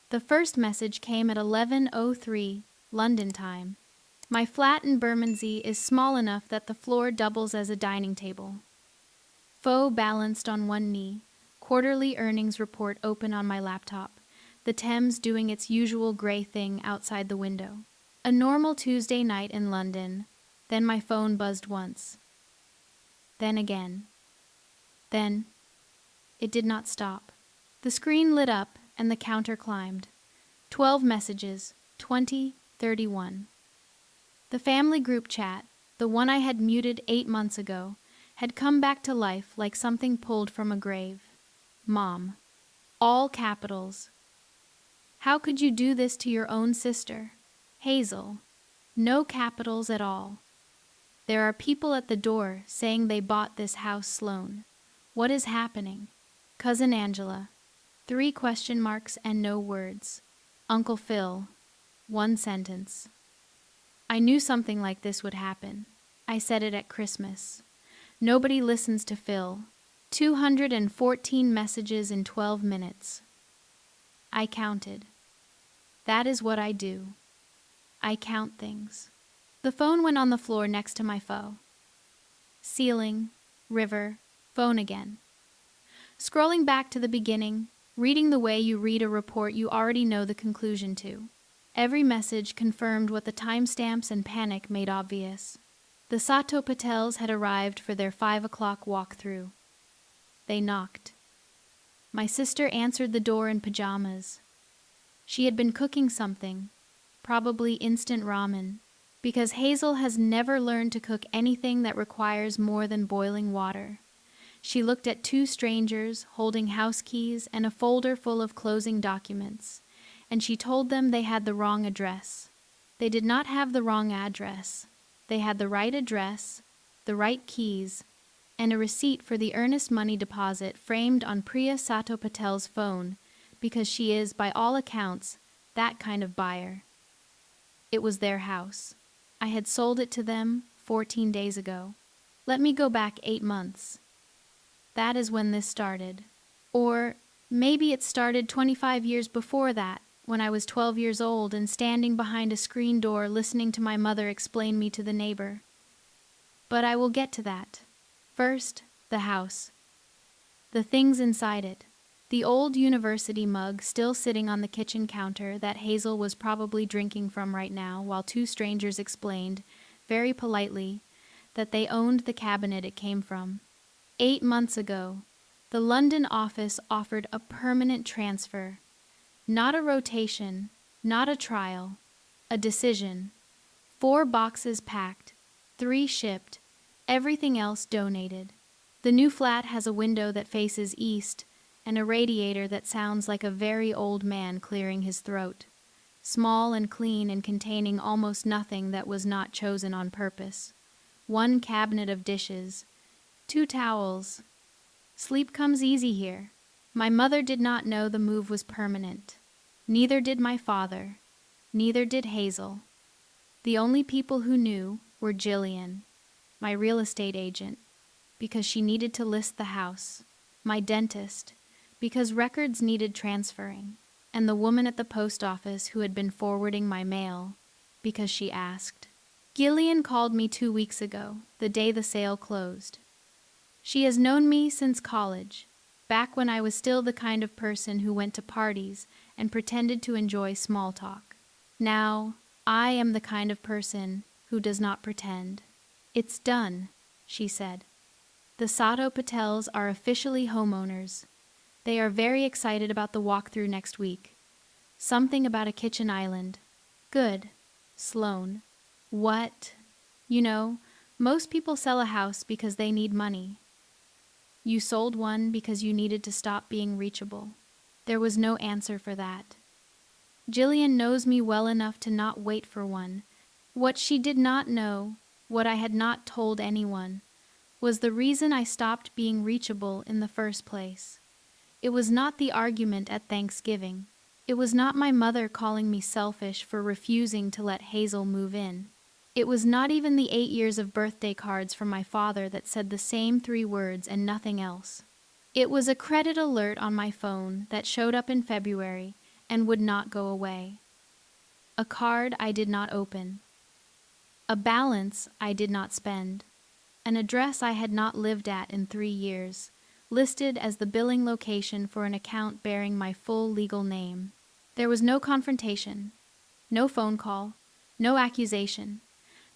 The first message came at 11:03 London time. My flat in Bermondsey is small enough that the floor doubles as a dining table. Foe balanced on one knee, quarterly earnings report open on my laptop, the Thames doing its usual grey thing outside the window. A normal Tuesday night in London, then my phone buzzed once. Then again. Then it did not stop. The screen lit up and the counter climbed. 12 messages, 20, 31. The family group chat, the one I had muted 8 months ago, had come back to life like something pulled from a grave. Mom. All capitals. How could you do this to your own sister? Hazel. No capitals at all. There are people at the door saying they bought this house Sloane. What is happening? Cousin Angela. 3 question marks and no words. Uncle Phil. 1 sentence. I knew something like this would happen. I said it at Christmas. Nobody listens to Phil. 214 messages in 12 minutes. I counted. That is what I do. I count things. The phone went on the floor next to my foe. Ceiling, river, phone again. Scrolling back to the beginning, reading the way you read a report you already know the conclusion to. Every message confirmed what the timestamps and panic made obvious. The Sato Patels had arrived for their 5 o'clock walkthrough. They knocked. My sister answered the door in pajamas. She had been cooking something, probably instant ramen, because Hazel has never learned to cook anything that requires more than boiling water. She looked at 2 strangers holding house keys and a folder full of closing documents, and she told them they had the wrong address. They did not have the wrong address. They had the right address, the right keys, and a receipt for the earnest money deposit framed on Priya Sato Patel's phone, because she is, by all accounts, that kind of buyer. It was their house. I had sold it to them 14 days ago. Let me go back 8 months. That is when this started. Or maybe it started 25 years before that, when I was 12 years old and standing behind a screen door listening to my mother explain me to the neighbor. But I will get to that. First, the house. The things inside it. The old university mug still sitting on the kitchen counter that Hazel was probably drinking from right now while 2 strangers explained, very politely, that they owned the cabinet it came from. 8 months ago, the London office offered a permanent transfer. Not a rotation, not a trial, a decision. 4 boxes packed, 3 shipped, everything else donated. The new flat has a window that faces east and a radiator that sounds like a very old man clearing his throat. Small and clean and containing almost nothing that was not chosen on purpose. 1 cabinet of dishes, 2 towels. Sleep comes easy here. My mother did not know the move was permanent. Neither did my father. Neither did Hazel. The only people who knew were Jillian, my real estate agent, because she needed to list the house, my dentist, because records needed transferring, and the woman at the post office who had been forwarding my mail, because she asked. Gillian called me 2 weeks ago, the day the sale closed. She has known me since college, back when I was still the kind of person who went to parties and pretended to enjoy small talk. Now, I am the kind of person who does not pretend. It's done, she said. The Sato Patels are officially homeowners. They are very excited about the walkthrough next week. Something about a kitchen island. Good. Sloane. What? You know, most people sell a house because they need money. You sold one because you needed to stop being reachable. There was no answer for that. Jillian knows me well enough to not wait for one. What she did not know, what I had not told anyone, was the reason I stopped being reachable in the first place. It was not the argument at Thanksgiving. It was not my mother calling me selfish for refusing to let Hazel move in. It was not even the 8 years of birthday cards from my father that said the same 3 words and nothing else. It was a credit alert on my phone that showed up in February and would not go away. A card I did not open. A balance I did not spend. An address I had not lived at in 3 years, listed as the billing location for an account bearing my full legal name. There was no confrontation, no phone call, no accusation,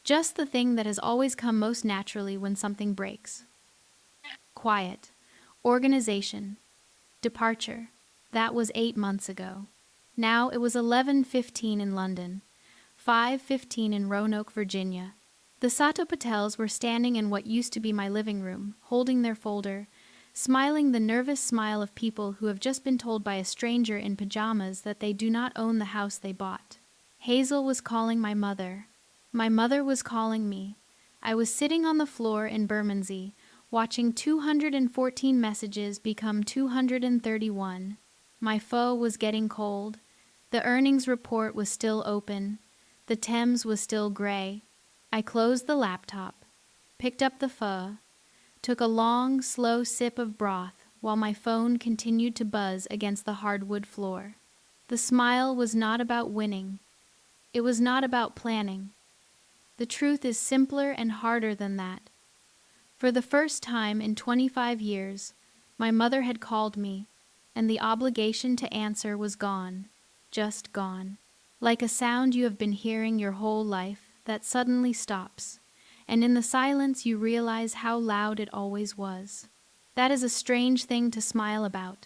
just the thing that has always come most naturally when something breaks. Quiet, organization, departure. That was 8 months ago. Now it was 11:15 in London, 5:15 in Roanoke, Virginia. The Sato Patels were standing in what used to be my living room, holding their folder, smiling the nervous smile of people who have just been told by a stranger in pajamas that they do not own the house they bought. Hazel was calling my mother. My mother was calling me. I was sitting on the floor in Bermondsey, watching 214 messages become 231. My pho was getting cold. The earnings report was still open. The Thames was still gray. I closed the laptop, picked up the pho, took a long, slow sip of broth while my phone continued to buzz against the hardwood floor. The smile was not about winning. It was not about planning. The truth is simpler and harder than that. For the first time in 25 years, my mother had called me, and the obligation to answer was gone, just gone. Like a sound you have been hearing your whole life that suddenly stops, and in the silence you realize how loud it always was. That is a strange thing to smile about.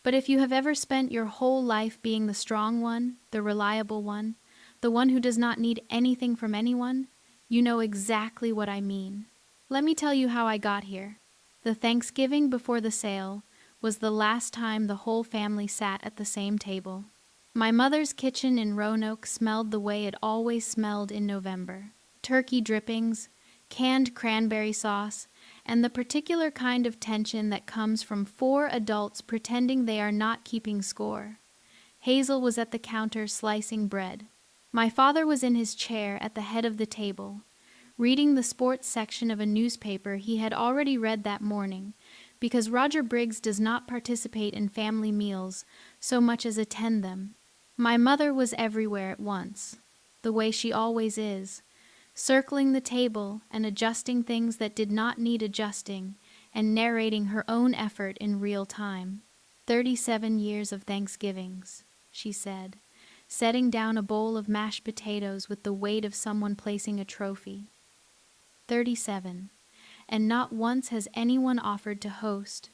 But if you have ever spent your whole life being the strong one, the reliable one, the one who does not need anything from anyone, you know exactly what I mean. Let me tell you how I got here. The Thanksgiving before the sale was the last time the whole family sat at the same table. My mother's kitchen in Roanoke smelled the way it always smelled in November. Turkey drippings, canned cranberry sauce, and the particular kind of tension that comes from 4 adults pretending they are not keeping score. Hazel was at the counter slicing bread. My father was in his chair at the head of the table, reading the sports section of a newspaper he had already read that morning, because Roger Briggs does not participate in family meals so much as attend them. My mother was everywhere at once, the way she always is, circling the table and adjusting things that did not need adjusting and narrating her own effort in real time. 37 years of Thanksgivings, she said, setting down a bowl of mashed potatoes with the weight of someone placing a trophy. 37, and not once has anyone offered to host.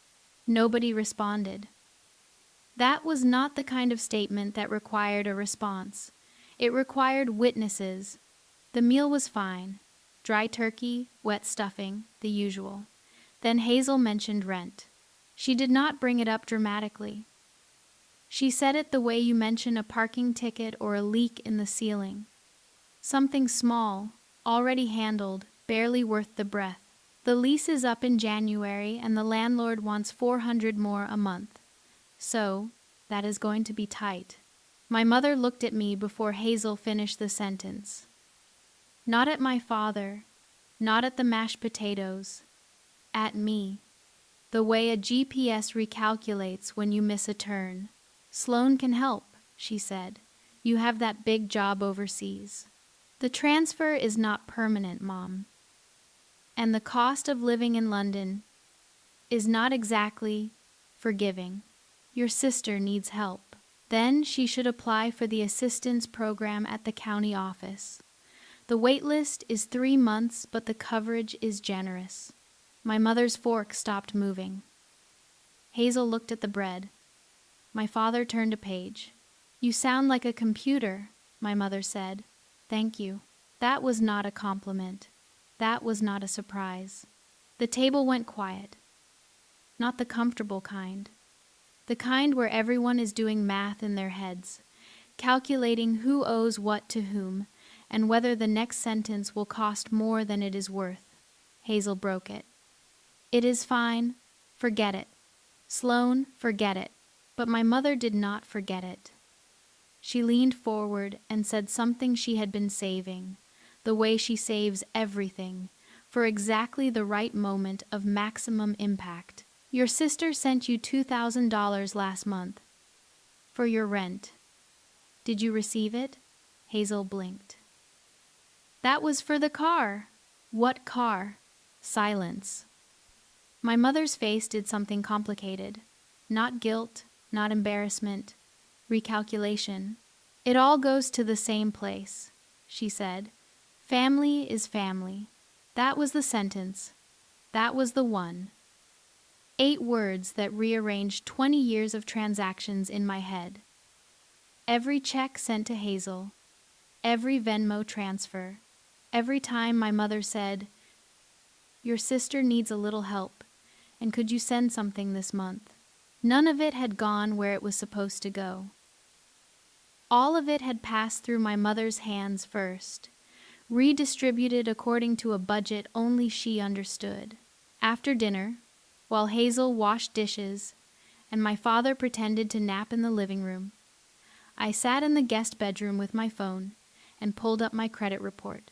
Nobody responded. That was not the kind of statement that required a response. It required witnesses. The meal was fine. Dry turkey, wet stuffing, the usual. Then Hazel mentioned rent. She did not bring it up dramatically. She said it the way you mention a parking ticket or a leak in the ceiling. Something small, already handled, barely worth the breath. The lease is up in January and the landlord wants $400 more a month. So, that is going to be tight. My mother looked at me before Hazel finished the sentence. Not at my father, not at the mashed potatoes, at me. The way a GPS recalculates when you miss a turn. Sloan can help, she said. You have that big job overseas. The transfer is not permanent, Mom. And the cost of living in London is not exactly forgiving. Your sister needs help. Then she should apply for the assistance program at the county office. The wait list is 3 months, but the coverage is generous. My mother's fork stopped moving. Hazel looked at the bread. My father turned a page. You sound like a computer, my mother said. Thank you. That was not a compliment. That was not a surprise. The table went quiet. Not the comfortable kind. The kind where everyone is doing math in their heads, calculating who owes what to whom, and whether the next sentence will cost more than it is worth. Hazel broke it. It is fine. Forget it. Sloan, forget it. But my mother did not forget it. She leaned forward and said something she had been saving, the way she saves everything, for exactly the right moment of maximum impact. Your sister sent you $2,000 last month. For your rent. Did you receive it? Hazel blinked. That was for the car. What car? Silence. My mother's face did something complicated. Not guilt, not embarrassment, recalculation. It all goes to the same place, she said. Family is family. That was the sentence. That was the one. 8 words that rearranged 20 years of transactions in my head. Every check sent to Hazel, every Venmo transfer, every time my mother said, "Your sister needs a little help, and could you send something this month?" None of it had gone where it was supposed to go. All of it had passed through my mother's hands first, redistributed according to a budget only she understood. After dinner, while Hazel washed dishes and my father pretended to nap in the living room, I sat in the guest bedroom with my phone and pulled up my credit report,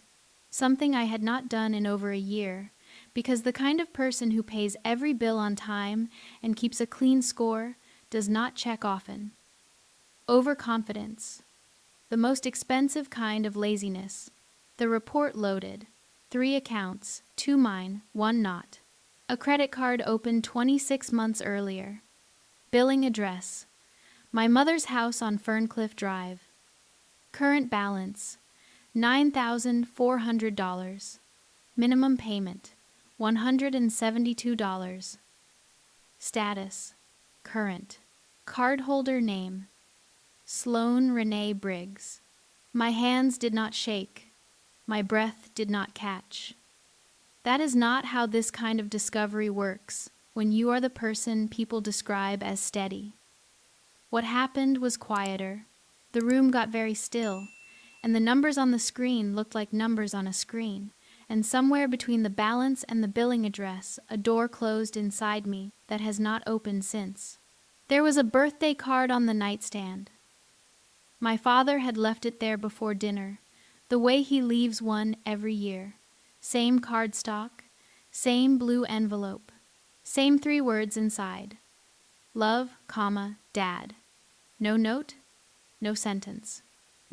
something I had not done in over a year, because the kind of person who pays every bill on time and keeps a clean score does not check often. Overconfidence, the most expensive kind of laziness. The report loaded. 3 accounts, 2 mine, 1 not. A credit card opened 26 months earlier. Billing address, my mother's house on Ferncliff Drive. Current balance, $9,400. Minimum payment, $172. Status, current. Cardholder name, Sloan Renee Briggs. My hands did not shake. My breath did not catch. That is not how this kind of discovery works when you are the person people describe as steady. What happened was quieter. The room got very still, and the numbers on the screen looked like numbers on a screen, and somewhere between the balance and the billing address, a door closed inside me that has not opened since. There was a birthday card on the nightstand. My father had left it there before dinner, the way he leaves one every year. Same cardstock, same blue envelope, same 3 words inside. Love, Dad. No note, no sentence.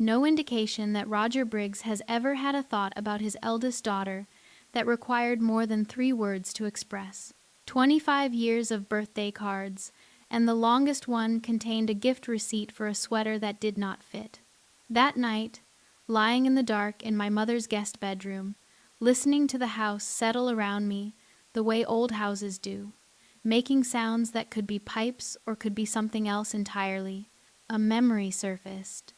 No indication that Roger Briggs has ever had a thought about his eldest daughter that required more than 3 words to express. 25 years of birthday cards, and the longest one contained a gift receipt for a sweater that did not fit. That night, lying in the dark in my mother's guest bedroom, listening to the house settle around me the way old houses do, making sounds that could be pipes or could be something else entirely, a memory surfaced.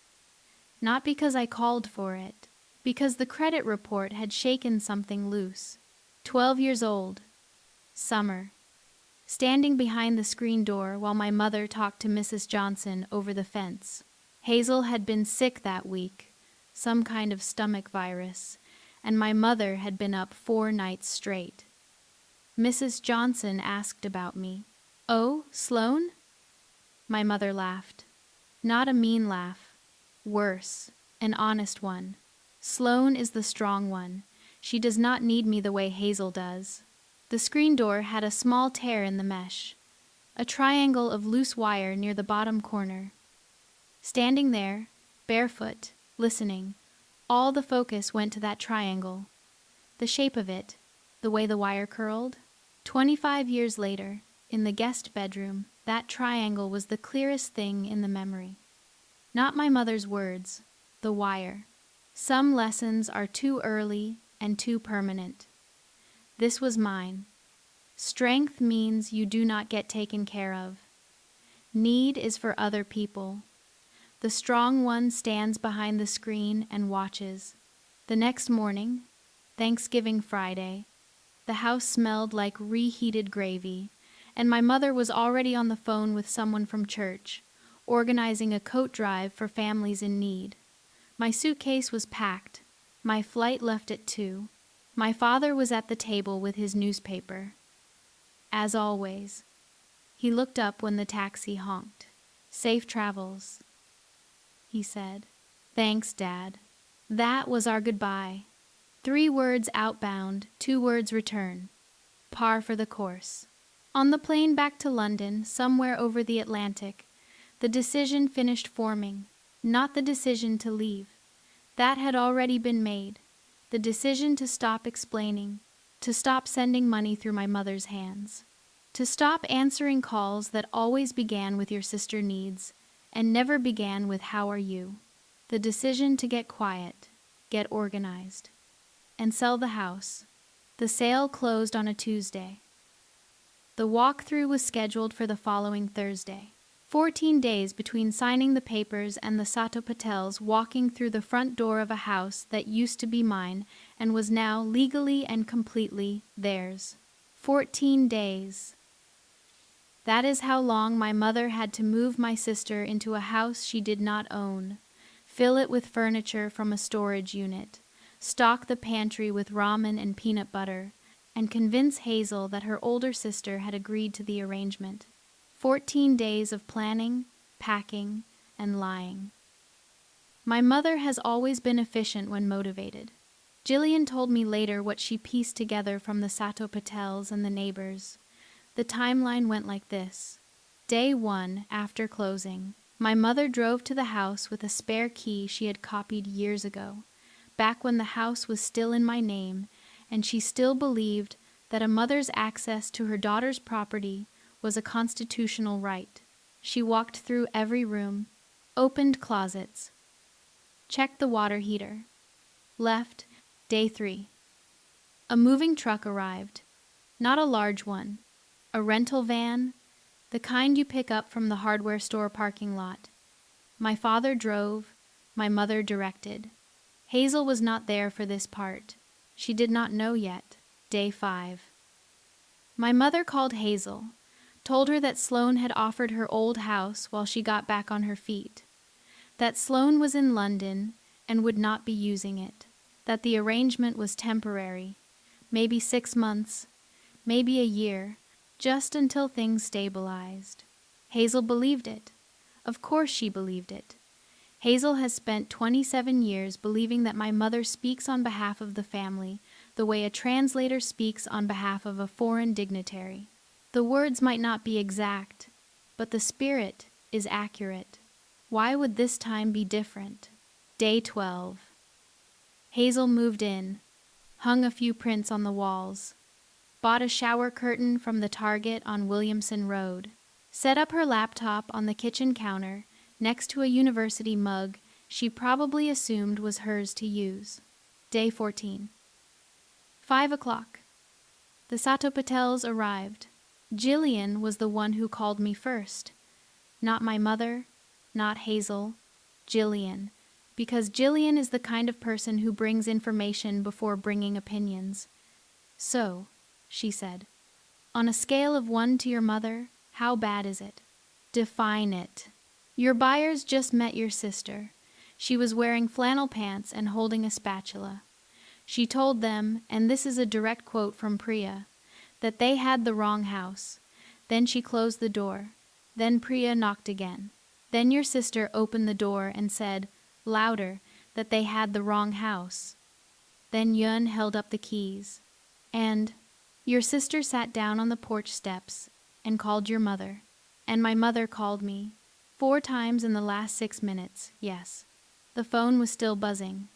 Not because I called for it, because the credit report had shaken something loose. 12 years old. Summer. Standing behind the screen door while my mother talked to Mrs. Johnson over the fence. Hazel had been sick that week, some kind of stomach virus, and my mother had been up 4 nights straight. Mrs. Johnson asked about me. "Oh, Sloan?" My mother laughed. Not a mean laugh. Worse, an honest one. Sloan is the strong one. She does not need me the way Hazel does. The screen door had a small tear in the mesh, a triangle of loose wire near the bottom corner. Standing there, barefoot, listening, all the focus went to that triangle. The shape of it, the way the wire curled. 25 years later, in the guest bedroom, that triangle was the clearest thing in the memory. Not my mother's words, the wire. Some lessons are too early and too permanent. This was mine. Strength means you do not get taken care of. Need is for other people. The strong one stands behind the screen and watches. The next morning, Thanksgiving Friday, the house smelled like reheated gravy, and my mother was already on the phone with someone from church, organizing a coat drive for families in need. My suitcase was packed. My flight left at 2. My father was at the table with his newspaper. As always. He looked up when the taxi honked. "Safe travels," he said. "Thanks, Dad." That was our goodbye. 3 words outbound, 2 words return. Par for the course. On the plane back to London, somewhere over the Atlantic, The decision finished forming, not the decision to leave. That had already been made. The decision to stop explaining, to stop sending money through my mother's hands, to stop answering calls that always began with your sister needs and never began with how are you. The decision to get quiet, get organized, and sell the house. The sale closed on a Tuesday. The walkthrough was scheduled for the following Thursday. 14 days between signing the papers and the Sato Patels walking through the front door of a house that used to be mine and was now legally and completely theirs. 14 days. That is how long my mother had to move my sister into a house she did not own, fill it with furniture from a storage unit, stock the pantry with ramen and peanut butter, and convince Hazel that her older sister had agreed to the arrangement. 14 days of planning, packing, and lying. My mother has always been efficient when motivated. Jillian told me later what she pieced together from the Sato Patels and the neighbors. The timeline went like this. Day 1, after closing, my mother drove to the house with a spare key she had copied years ago, back when the house was still in my name, and she still believed that a mother's access to her daughter's property was a constitutional right. She walked through every room, opened closets, checked the water heater. Left, day 3. A moving truck arrived. Not a large one. A rental van, the kind you pick up from the hardware store parking lot. My father drove, my mother directed. Hazel was not there for this part. She did not know yet. Day 5. My mother called Hazel, told her that Sloane had offered her old house while she got back on her feet, that Sloane was in London and would not be using it, that the arrangement was temporary, maybe 6 months, maybe a year, just until things stabilized. Hazel believed it. Of course she believed it. Hazel has spent 27 years believing that my mother speaks on behalf of the family the way a translator speaks on behalf of a foreign dignitary. The words might not be exact, but the spirit is accurate. Why would this time be different? Day 12. Hazel moved in, hung a few prints on the walls, bought a shower curtain from the Target on Williamson Road, set up her laptop on the kitchen counter next to a university mug she probably assumed was hers to use. Day 14. 5 o'clock. The Sato Patels arrived. Jillian was the one who called me first. Not my mother, not Hazel, Jillian, because Jillian is the kind of person who brings information before bringing opinions. So, she said, on a scale of 1 to your mother, how bad is it? Define it. Your buyers just met your sister. She was wearing flannel pants and holding a spatula. She told them, and this is a direct quote from Priya, that they had the wrong house. Then she closed the door. Then Priya knocked again. Then your sister opened the door and said, louder, that they had the wrong house. Then Yun held up the keys. And your sister sat down on the porch steps and called your mother. And my mother called me. 4 times in the last 6 minutes, yes. The phone was still buzzing.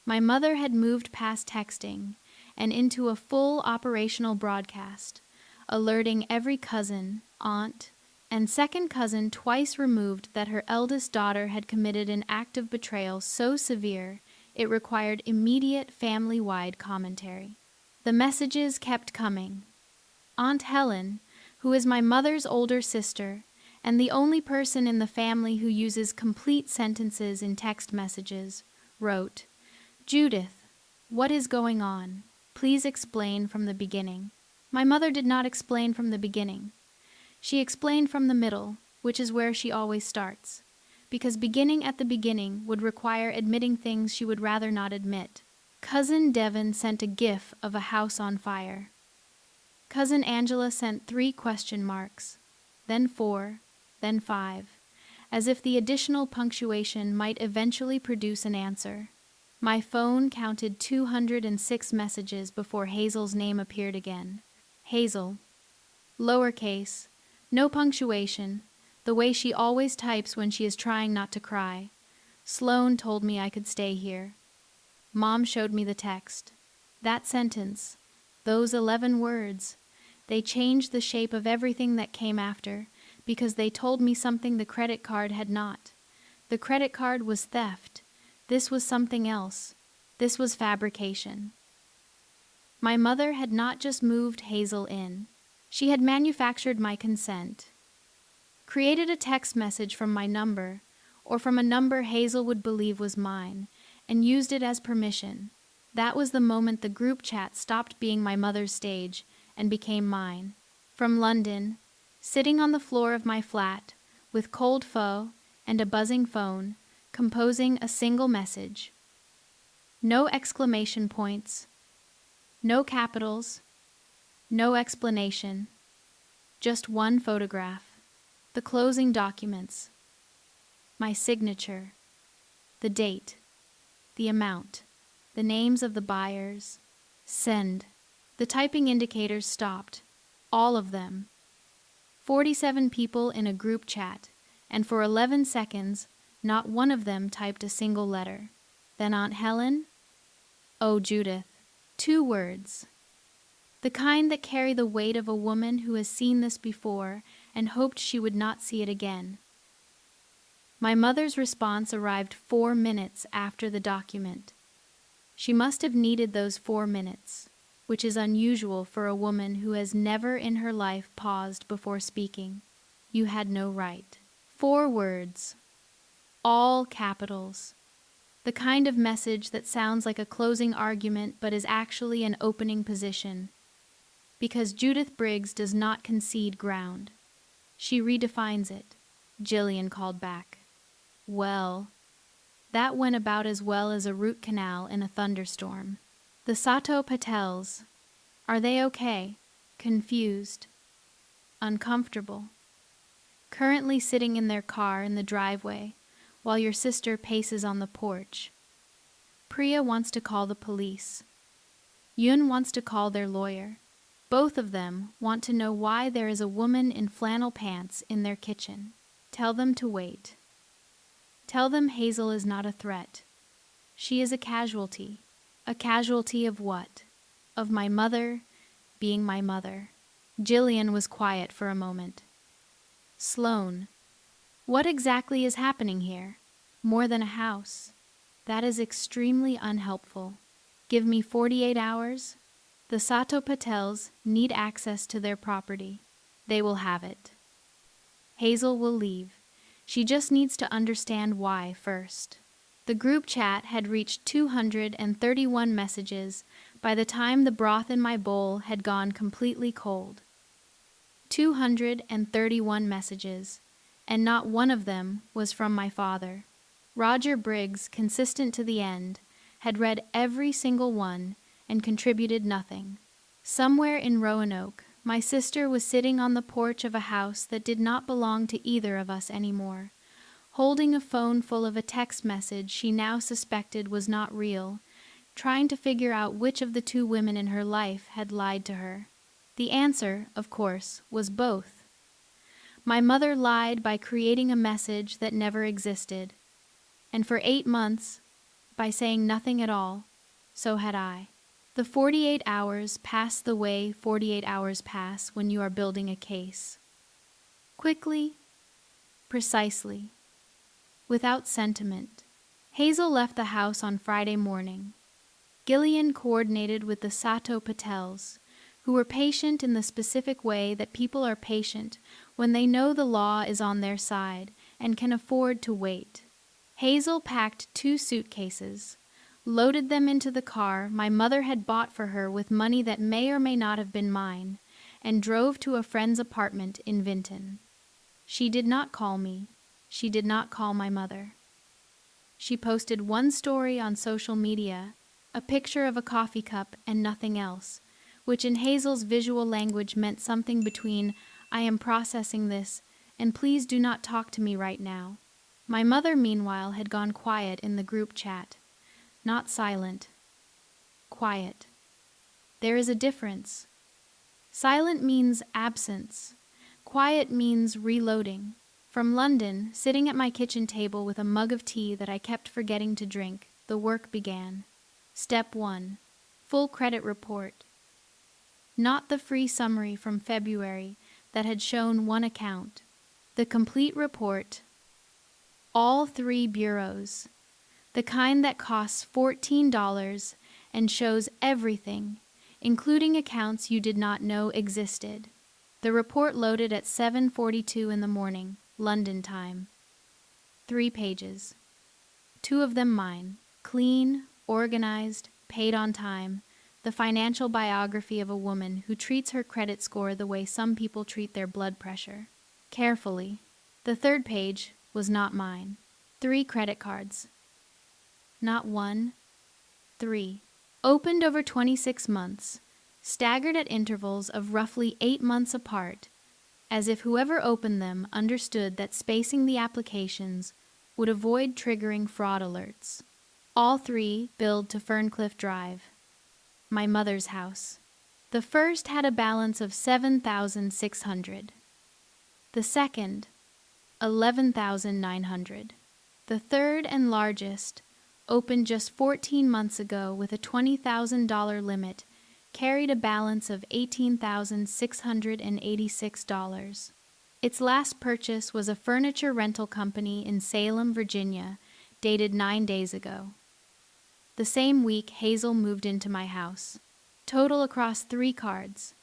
My mother had moved past texting and into a full operational broadcast, alerting every cousin, aunt, and second cousin twice removed that her eldest daughter had committed an act of betrayal so severe it required immediate family-wide commentary. The messages kept coming. Aunt Helen, who is my mother's older sister and the only person in the family who uses complete sentences in text messages, wrote, Judith, what is going on? Please explain from the beginning. My mother did not explain from the beginning. She explained from the middle, which is where she always starts, because beginning at the beginning would require admitting things she would rather not admit. Cousin Devon sent a gif of a house on fire. Cousin Angela sent 3 question marks, then 4, then 5, as if the additional punctuation might eventually produce an answer. My phone counted 206 messages before Hazel's name appeared again. Hazel. Lowercase, no punctuation, the way she always types when she is trying not to cry. Sloan told me I could stay here. Mom showed me the text. That sentence, those 11 words, they changed the shape of everything that came after because they told me something the credit card had not. The credit card was theft. This was something else. This was fabrication. My mother had not just moved Hazel in. She had manufactured my consent, created a text message from my number, or from a number Hazel would believe was mine, and used it as permission. That was the moment the group chat stopped being my mother's stage and became mine. From London, sitting on the floor of my flat, with cold pho and a buzzing phone, composing a single message. No exclamation points, no capitals, no explanation, just one photograph, the closing documents, my signature, the date, the amount, the names of the buyers. Send. The typing indicators stopped, all of them. 47 people in a group chat, and for 11 seconds, not one of them typed a single letter. Then Aunt Helen? Oh, Judith. 2 words. The kind that carry the weight of a woman who has seen this before and hoped she would not see it again. My mother's response arrived 4 minutes after the document. She must have needed those 4 minutes, which is unusual for a woman who has never in her life paused before speaking. You had no right. 4 words. All capitals. The kind of message that sounds like a closing argument but is actually an opening position. Because Judith Briggs does not concede ground. She redefines it, Jillian called back. Well, that went about as well as a root canal in a thunderstorm. The Sato Patels, are they okay? Confused. Uncomfortable. Currently sitting in their car in the driveway, while your sister paces on the porch. Priya wants to call the police. Yun wants to call their lawyer. Both of them want to know why there is a woman in flannel pants in their kitchen. Tell them to wait. Tell them Hazel is not a threat. She is a casualty. A casualty of what? Of my mother being my mother. Jillian was quiet for a moment. Sloan, what exactly is happening here? More than a house. That is extremely unhelpful. Give me 48 hours. The Sato Patels need access to their property. They will have it. Hazel will leave. She just needs to understand why first. The group chat had reached 231 messages by the time the broth in my bowl had gone completely cold. 231 messages, and not one of them was from my father. Roger Briggs, consistent to the end, had read every single one and contributed nothing. Somewhere in Roanoke, my sister was sitting on the porch of a house that did not belong to either of us anymore, holding a phone full of a text message she now suspected was not real, trying to figure out which of the 2 women in her life had lied to her. The answer, of course, was both. My mother lied by creating a message that never existed, and for 8 months, by saying nothing at all, so had I. The 48 hours pass the way 48 hours pass when you are building a case. Quickly, precisely, without sentiment. Hazel left the house on Friday morning. Gillian coordinated with the Sato Patels, who were patient in the specific way that people are patient when they know the law is on their side and can afford to wait. Hazel packed 2 suitcases, loaded them into the car my mother had bought for her with money that may or may not have been mine, and drove to a friend's apartment in Vinton. She did not call me. She did not call my mother. She posted one story on social media, a picture of a coffee cup and nothing else, which in Hazel's visual language meant something between "I am processing this" and "please do not talk to me right now." My mother, meanwhile, had gone quiet in the group chat. Not silent. Quiet. There is a difference. Silent means absence. Quiet means reloading. From London, sitting at my kitchen table with a mug of tea that I kept forgetting to drink, the work began. Step 1. Full credit report. Not the free summary from February that had shown one account. The complete report. All 3 bureaus. The kind that costs $14 and shows everything, including accounts you did not know existed. The report loaded at 7:42 in the morning, London time. 3 pages. 2 of them mine. Clean, organized, paid on time. The financial biography of a woman who treats her credit score the way some people treat their blood pressure. Carefully. The 3rd page was not mine. 3 credit cards. Not 1, 3. Opened over 26 months, staggered at intervals of roughly 8 months apart, as if whoever opened them understood that spacing the applications would avoid triggering fraud alerts. All 3 billed to Ferncliff Drive, my mother's house. The first had a balance of $7,600. The second, $11,900. The third and largest, opened just 14 months ago with a $20,000 limit, carried a balance of $18,686. Its last purchase was a furniture rental company in Salem, Virginia, dated 9 days ago. The same week, Hazel moved into my house. Total across 3 cards,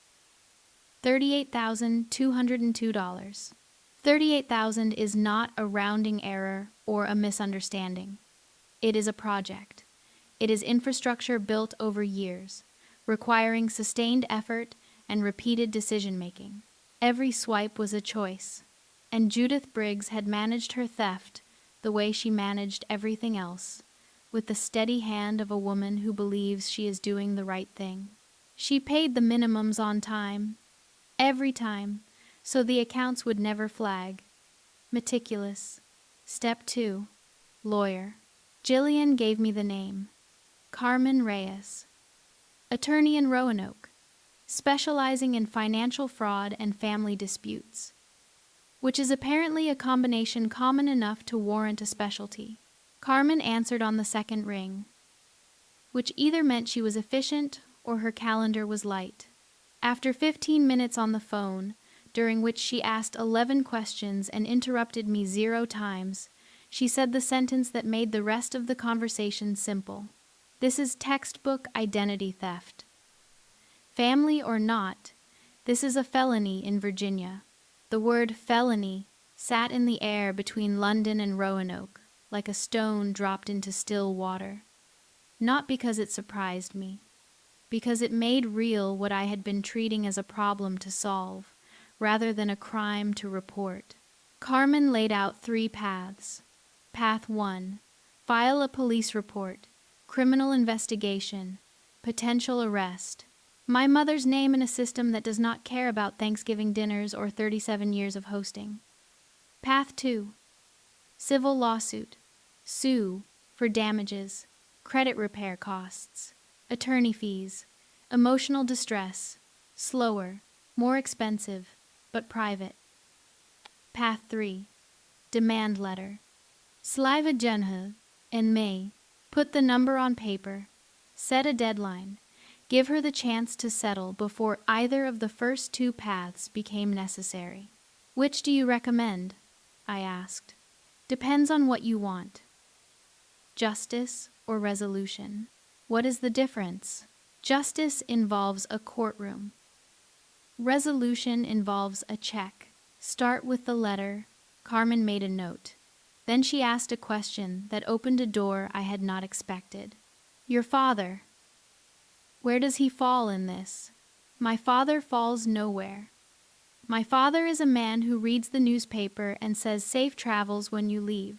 $38,202. $38,000 is not a rounding error or a misunderstanding. It is a project. It is infrastructure built over years, requiring sustained effort and repeated decision-making. Every swipe was a choice, and Judith Briggs had managed her theft the way she managed everything else, with the steady hand of a woman who believes she is doing the right thing. She paid the minimums on time, every time, so the accounts would never flag. Meticulous. Step 2. Lawyer. Jillian gave me the name. Carmen Reyes. Attorney in Roanoke, specializing in financial fraud and family disputes, which is apparently a combination common enough to warrant a specialty. Carmen answered on the second ring, which either meant she was efficient or her calendar was light. After 15 minutes on the phone, during which she asked 11 questions and interrupted me 0 times, she said the sentence that made the rest of the conversation simple. This is textbook identity theft. Family or not, this is a felony in Virginia. The word felony sat in the air between London and Roanoke, like a stone dropped into still water. Not because it surprised me, because it made real what I had been treating as a problem to solve, rather than a crime to report. Carmen laid out 3 paths. Path 1, file a police report, criminal investigation, potential arrest. My mother's name in a system that does not care about Thanksgiving dinners or 37 years of hosting. Path 2, civil lawsuit, sue for damages, credit repair costs, attorney fees, emotional distress, slower, more expensive, but private. Path 3, demand letter. Sliva Jenha, in May, put the number on paper, set a deadline, give her the chance to settle before either of the first 2 paths became necessary. Which do you recommend? I asked. Depends on what you want. Justice or resolution. What is the difference? Justice involves a courtroom. Resolution involves a check. Start with the letter. Carmen made a note. Then she asked a question that opened a door I had not expected. Your father. Where does he fall in this? My father falls nowhere. My father is a man who reads the newspaper and says safe travels when you leave.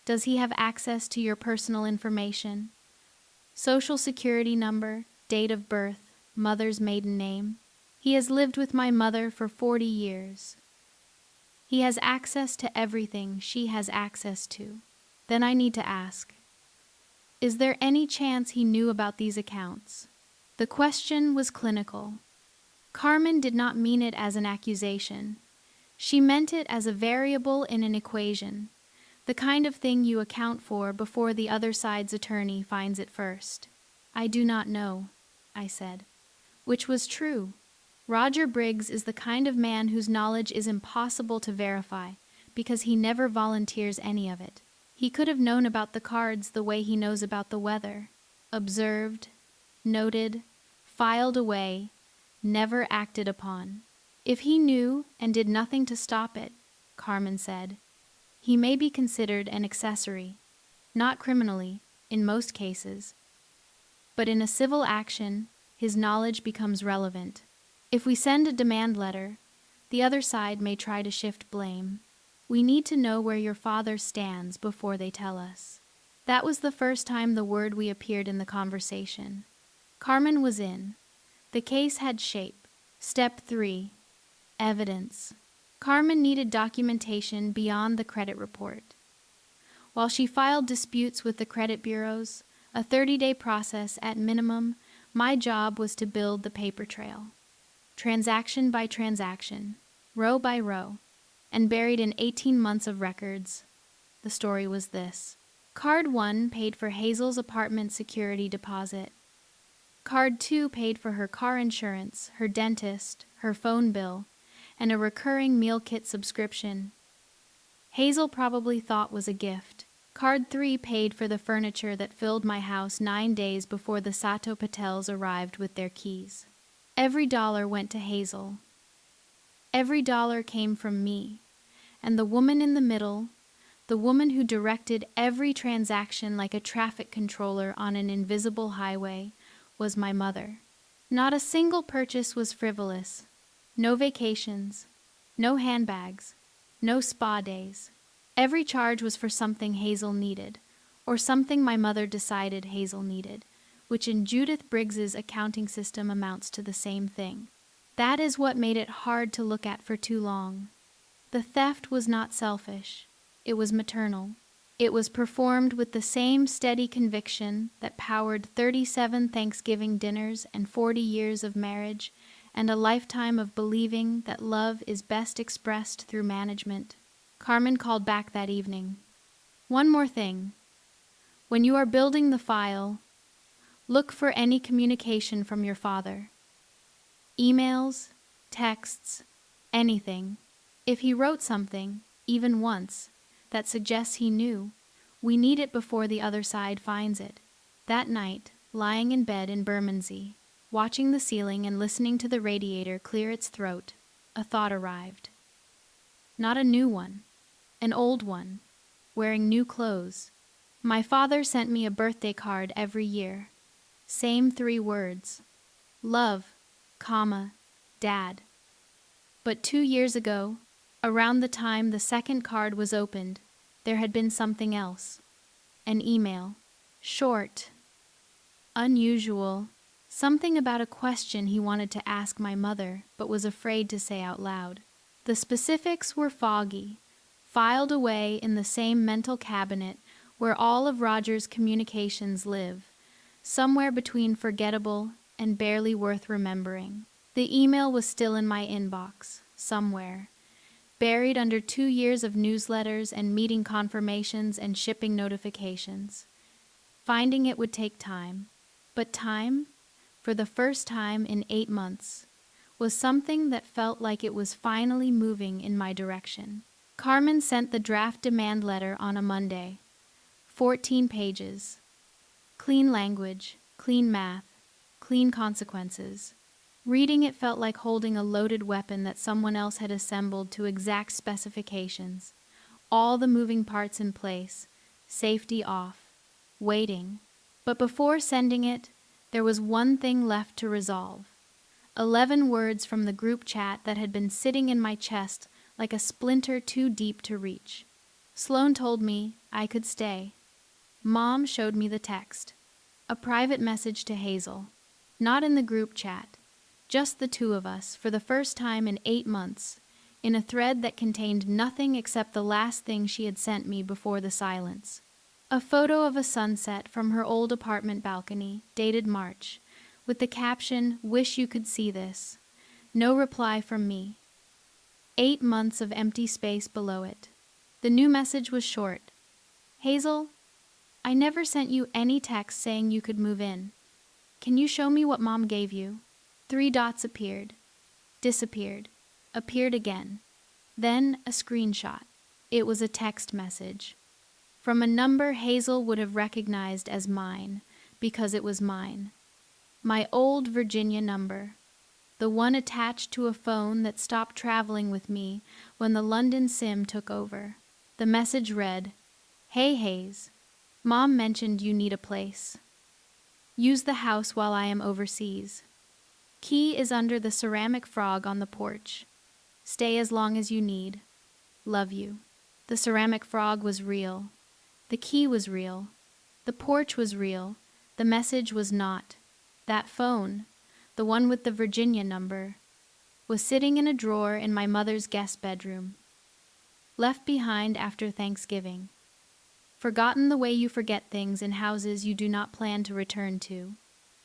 Does he have access to your personal information? Social security number, date of birth, mother's maiden name. He has lived with my mother for 40 years. He has access to everything she has access to. Then I need to ask, is there any chance he knew about these accounts? The question was clinical. Carmen did not mean it as an accusation. She meant it as a variable in an equation, the kind of thing you account for before the other side's attorney finds it first. I do not know, I said. Which was true. Roger Briggs is the kind of man whose knowledge is impossible to verify, because he never volunteers any of it. He could have known about the cards the way he knows about the weather. Observed, noted, filed away, never acted upon. If he knew and did nothing to stop it, Carmen said, he may be considered an accessory, not criminally, in most cases. But in a civil action, his knowledge becomes relevant. If we send a demand letter, the other side may try to shift blame. We need to know where your father stands before they tell us. That was the first time the word "we" appeared in the conversation. Carmen was in. The case had shape. Step 3. Evidence. Carmen needed documentation beyond the credit report. While she filed disputes with the credit bureaus, a 30-day process at minimum, my job was to build the paper trail. Transaction by transaction, row by row, and buried in 18 months of records. The story was this. Card 1 paid for Hazel's apartment security deposit. Card 2 paid for her car insurance, her dentist, her phone bill, and a recurring meal kit subscription. Hazel probably thought was a gift. Card 3 paid for the furniture that filled my house 9 days before the Sato Patels arrived with their keys. Every dollar went to Hazel. Every dollar came from me, and the woman in the middle, the woman who directed every transaction like a traffic controller on an invisible highway, was my mother. Not a single purchase was frivolous. No vacations, no handbags, no spa days. Every charge was for something Hazel needed, or something my mother decided Hazel needed, which in Judith Briggs's accounting system amounts to the same thing. That is what made it hard to look at for too long. The theft was not selfish. It was maternal. It was performed with the same steady conviction that powered 37 Thanksgiving dinners and 40 years of marriage and a lifetime of believing that love is best expressed through management. Carmen called back that evening. One more thing. When you are building the file, look for any communication from your father. Emails, texts, anything. If he wrote something, even once, that suggests he knew, we need it before the other side finds it. That night, lying in bed in Bermondsey, watching the ceiling and listening to the radiator clear its throat, a thought arrived. Not a new one, an old one, wearing new clothes. My father sent me a birthday card every year. Same 3 words. Love, comma, Dad. But 2 years ago, around the time the second card was opened, there had been something else. An email. Short. Unusual. Something about a question he wanted to ask my mother, but was afraid to say out loud. The specifics were foggy, filed away in the same mental cabinet where all of Roger's communications live, somewhere between forgettable and barely worth remembering. The email was still in my inbox, somewhere, buried under 2 years of newsletters and meeting confirmations and shipping notifications. Finding it would take time, but time, for the first time in 8 months, was something that felt like it was finally moving in my direction. Carmen sent the draft demand letter on a Monday. 14 pages. Clean language, clean math, clean consequences. Reading it felt like holding a loaded weapon that someone else had assembled to exact specifications. All the moving parts in place, safety off, waiting. But before sending it, there was one thing left to resolve. 11 words from the group chat that had been sitting in my chest like a splinter too deep to reach. Sloan told me I could stay. Mom showed me the text. A private message to Hazel. Not in the group chat. Just the 2 of us, for the first time in 8 months, in a thread that contained nothing except the last thing she had sent me before the silence. A photo of a sunset from her old apartment balcony, dated March, with the caption, "Wish you could see this." No reply from me. 8 months of empty space below it. The new message was short. Hazel, I never sent you any text saying you could move in. Can you show me what Mom gave you? 3 dots appeared, disappeared, appeared again. Then a screenshot. It was a text message. From a number Hazel would have recognized as mine, because it was mine. My old Virginia number. The one attached to a phone that stopped traveling with me when the London SIM took over. The message read, Hey Hayes, Mom mentioned you need a place. Use the house while I am overseas. Key is under the ceramic frog on the porch. Stay as long as you need. Love you. The ceramic frog was real. The key was real. The porch was real. The message was not. That phone, the one with the Virginia number, was sitting in a drawer in my mother's guest bedroom. Left behind after Thanksgiving. Forgotten the way you forget things in houses you do not plan to return to.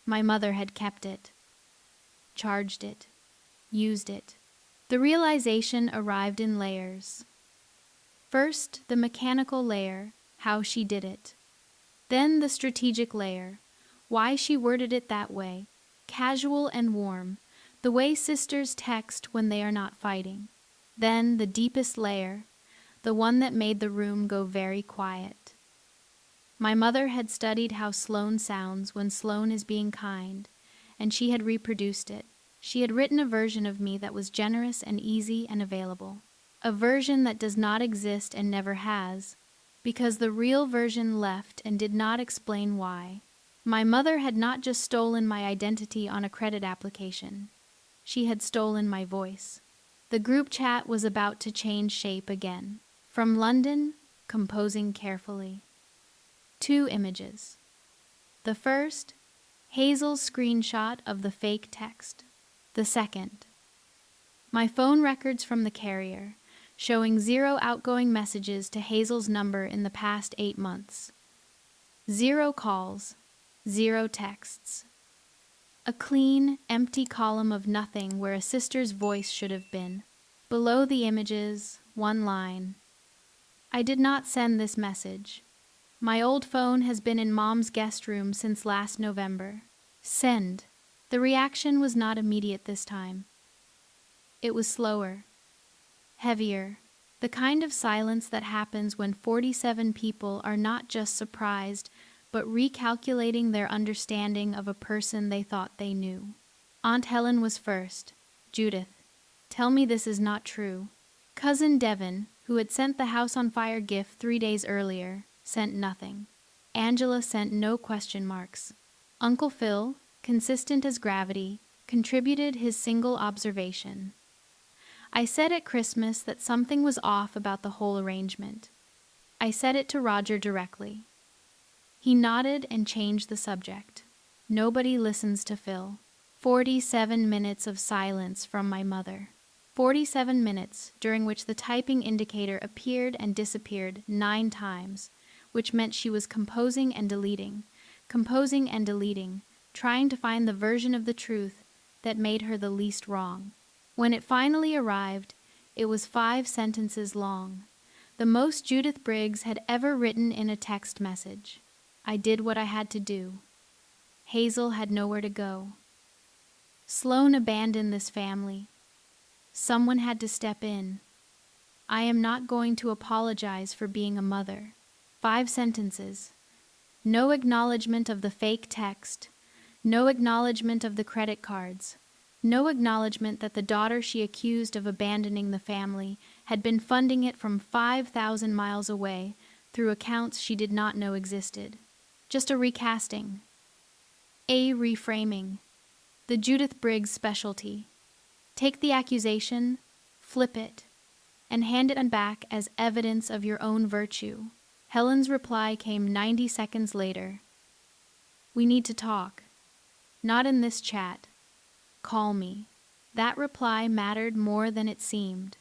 My mother had kept it. Charged it. Used it. The realization arrived in layers. First, the mechanical layer, how she did it. Then the strategic layer, why she worded it that way, casual and warm, the way sisters text when they are not fighting. Then the deepest layer, the one that made the room go very quiet. My mother had studied how Sloane sounds when Sloane is being kind, and she had reproduced it. She had written a version of me that was generous and easy and available. A version that does not exist and never has, because the real version left and did not explain why. My mother had not just stolen my identity on a credit application. She had stolen my voice. The group chat was about to change shape again. From London, composing carefully. 2 images. The first, Hazel's screenshot of the fake text. The second, my phone records from the carrier, showing 0 outgoing messages to Hazel's number in the past 8 months. 0 calls, 0 texts. A clean, empty column of nothing where a sister's voice should have been. Below the images, 1 line. I did not send this message. My old phone has been in Mom's guest room since last November. Send. The reaction was not immediate this time. It was slower, heavier, the kind of silence that happens when 47 people are not just surprised, but recalculating their understanding of a person they thought they knew. Aunt Helen was first. Judith, tell me this is not true. Cousin Devon, who had sent the house on fire gift 3 days earlier, sent nothing. Angela sent no question marks. Uncle Phil, consistent as gravity, contributed his single observation. I said at Christmas that something was off about the whole arrangement. I said it to Roger directly. He nodded and changed the subject. Nobody listens to Phil. 47 minutes of silence from my mother. 47 minutes during which the typing indicator appeared and disappeared 9 times, which meant she was composing and deleting, trying to find the version of the truth that made her the least wrong. When it finally arrived, it was 5 sentences long, the most Judith Briggs had ever written in a text message. I did what I had to do. Hazel had nowhere to go. Sloane abandoned this family. Someone had to step in. I am not going to apologize for being a mother. 5 sentences. No acknowledgement of the fake text. No acknowledgement of the credit cards. No acknowledgement that the daughter she accused of abandoning the family had been funding it from 5,000 miles away through accounts she did not know existed. Just a recasting. A reframing. The Judith Briggs specialty. Take the accusation, flip it, and hand it back as evidence of your own virtue. Helen's reply came 90 seconds later. We need to talk. Not in this chat. Call me. That reply mattered more than it seemed.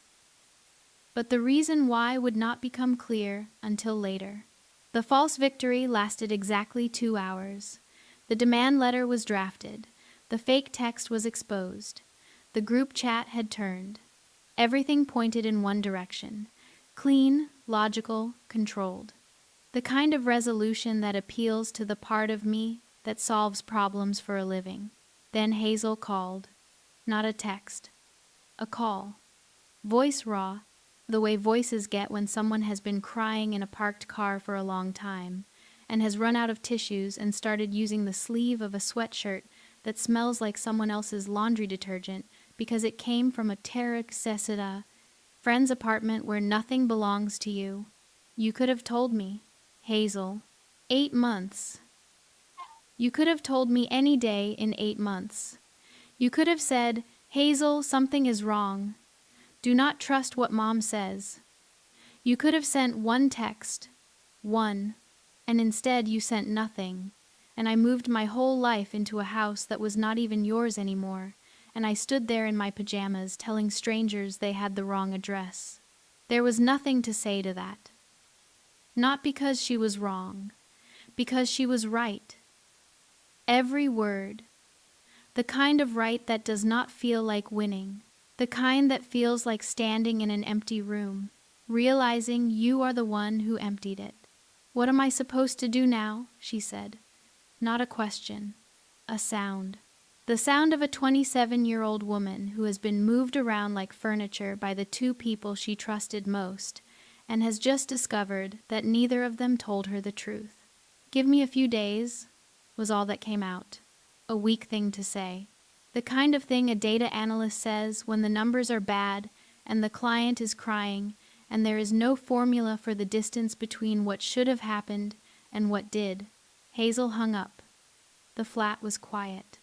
But the reason why would not become clear until later. The false victory lasted exactly 2 hours. The demand letter was drafted. The fake text was exposed. The group chat had turned. Everything pointed in one direction: clean, logical, controlled. The kind of resolution that appeals to the part of me that solves problems for a living. Then Hazel called. Not a text. A call. Voice raw, the way voices get when someone has been crying in a parked car for a long time and has run out of tissues and started using the sleeve of a sweatshirt that smells like someone else's laundry detergent because it came from a Terra Cessida friend's apartment where nothing belongs to you. You could have told me, Hazel. 8 months. You could have told me any day in 8 months. You could have said, Hazel, something is wrong. Do not trust what Mom says. You could have sent one text, one, and instead you sent nothing, and I moved my whole life into a house that was not even yours anymore, and I stood there in my pajamas telling strangers they had the wrong address. There was nothing to say to that. Not because she was wrong, because she was right. Every word. The kind of right that does not feel like winning. The kind that feels like standing in an empty room, realizing you are the one who emptied it. What am I supposed to do now? She said. Not a question. A sound. The sound of a 27-year-old woman who has been moved around like furniture by the two people she trusted most and has just discovered that neither of them told her the truth. Give me a few days, was all that came out. A weak thing to say. The kind of thing a data analyst says when the numbers are bad and the client is crying and there is no formula for the distance between what should have happened and what did. Hazel hung up. The flat was quiet.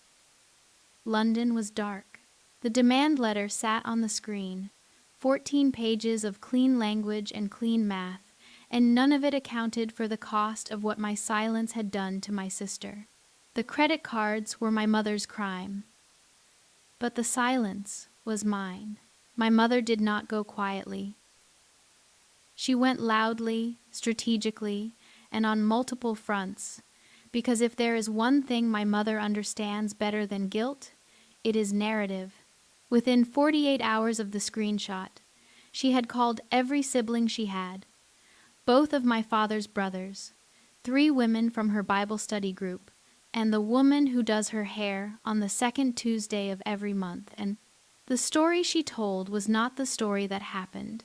London was dark. The demand letter sat on the screen, 14 pages of clean language and clean math, and none of it accounted for the cost of what my silence had done to my sister. The credit cards were my mother's crime. But the silence was mine. My mother did not go quietly. She went loudly, strategically, and on multiple fronts, because if there is one thing my mother understands better than guilt, it is narrative. Within 48 hours of the screenshot, she had called every sibling she had, both of my father's brothers, 3 women from her Bible study group, and the woman who does her hair on the second Tuesday of every month, and the story she told was not the story that happened.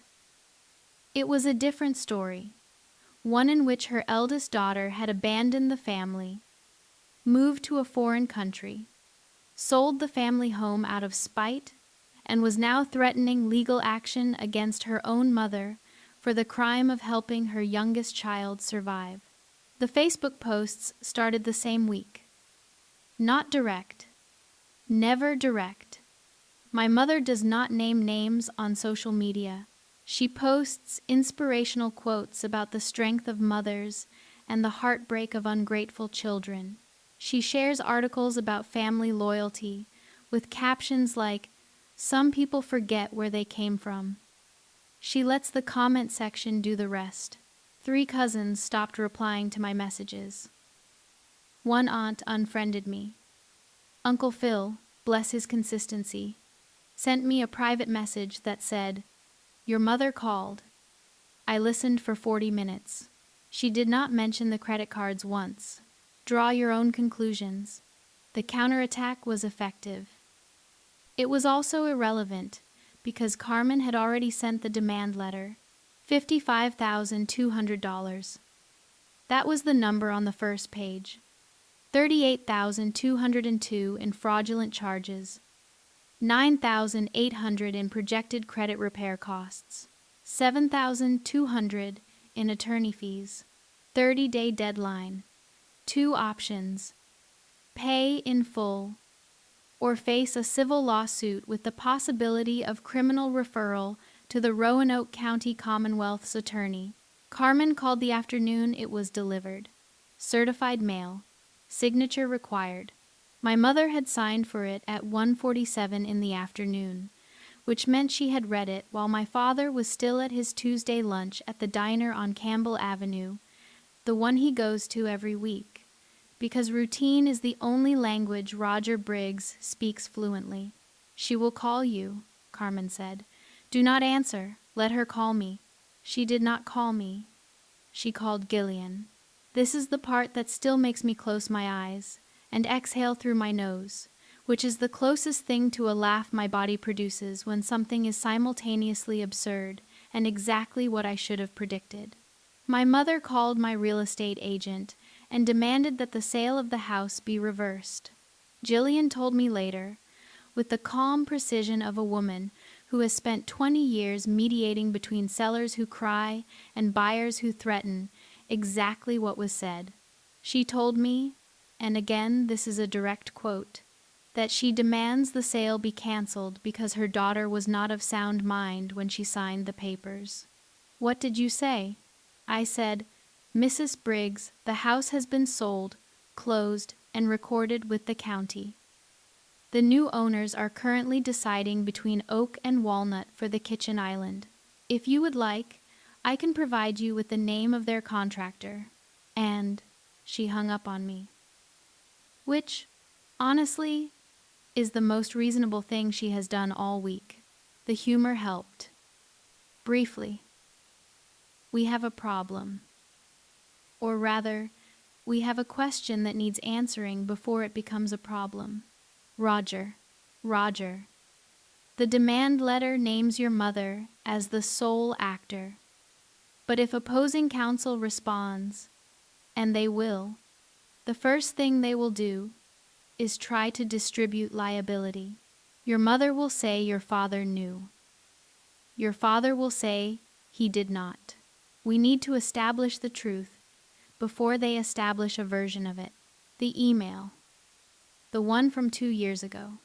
It was a different story, one in which her eldest daughter had abandoned the family, moved to a foreign country, sold the family home out of spite, and was now threatening legal action against her own mother for the crime of helping her youngest child survive. The Facebook posts started the same week. Not direct. Never direct. My mother does not name names on social media. She posts inspirational quotes about the strength of mothers and the heartbreak of ungrateful children. She shares articles about family loyalty with captions like, "Some people forget where they came from." She lets the comment section do the rest. 3 cousins stopped replying to my messages. One aunt unfriended me. Uncle Phil, bless his consistency, sent me a private message that said, "Your mother called." I listened for 40 minutes. She did not mention the credit cards once. Draw your own conclusions. The counterattack was effective. It was also irrelevant because Carmen had already sent the demand letter, $55,200. That was the number on the first page. 38,202 in fraudulent charges, 9,800 in projected credit repair costs, 7,200 in attorney fees, 30-day deadline, 2 options: pay in full or face a civil lawsuit with the possibility of criminal referral to the Roanoke County Commonwealth's attorney. Carmen called the afternoon it was delivered. Certified mail. Signature required. My mother had signed for it at 1:47 in the afternoon, which meant she had read it while my father was still at his Tuesday lunch at the diner on Campbell Avenue, the one he goes to every week, because routine is the only language Roger Briggs speaks fluently. "She will call you," Carmen said. Do not answer. Let her call me. She did not call me. She called Gillian. This is the part that still makes me close my eyes and exhale through my nose, which is the closest thing to a laugh my body produces when something is simultaneously absurd and exactly what I should have predicted. My mother called my real estate agent and demanded that the sale of the house be reversed. Gillian told me later, with the calm precision of a woman who has spent 20 years mediating between sellers who cry and buyers who threaten, exactly what was said. She told me, and again this is a direct quote, that she demands the sale be canceled because her daughter was not of sound mind when she signed the papers. What did you say? I said, Mrs. Briggs, the house has been sold, closed, and recorded with the county. The new owners are currently deciding between oak and walnut for the kitchen island. If you would like, I can provide you with the name of their contractor. And she hung up on me. Which, honestly, is the most reasonable thing she has done all week. The humor helped. Briefly, we have a problem. Or rather, we have a question that needs answering before it becomes a problem. Roger. The demand letter names your mother as the sole actor. But if opposing counsel responds, and they will, the first thing they will do is try to distribute liability. Your mother will say your father knew. Your father will say he did not. We need to establish the truth before they establish a version of it. The email. The one from 2 years ago.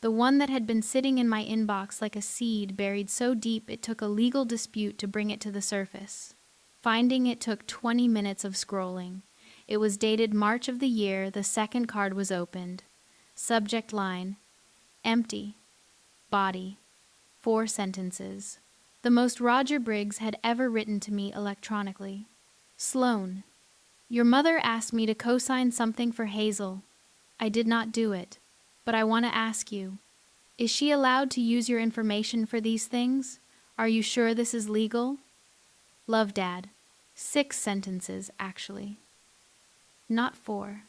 The one that had been sitting in my inbox like a seed buried so deep it took a legal dispute to bring it to the surface. Finding it took 20 minutes of scrolling. It was dated March of the year the second card was opened. Subject line, empty, body, 4 sentences. The most Roger Briggs had ever written to me electronically. Sloan, your mother asked me to co-sign something for Hazel. I did not do it, but I want to ask you, is she allowed to use your information for these things? Are you sure this is legal? Love, Dad. 6 sentences, actually. Not 4.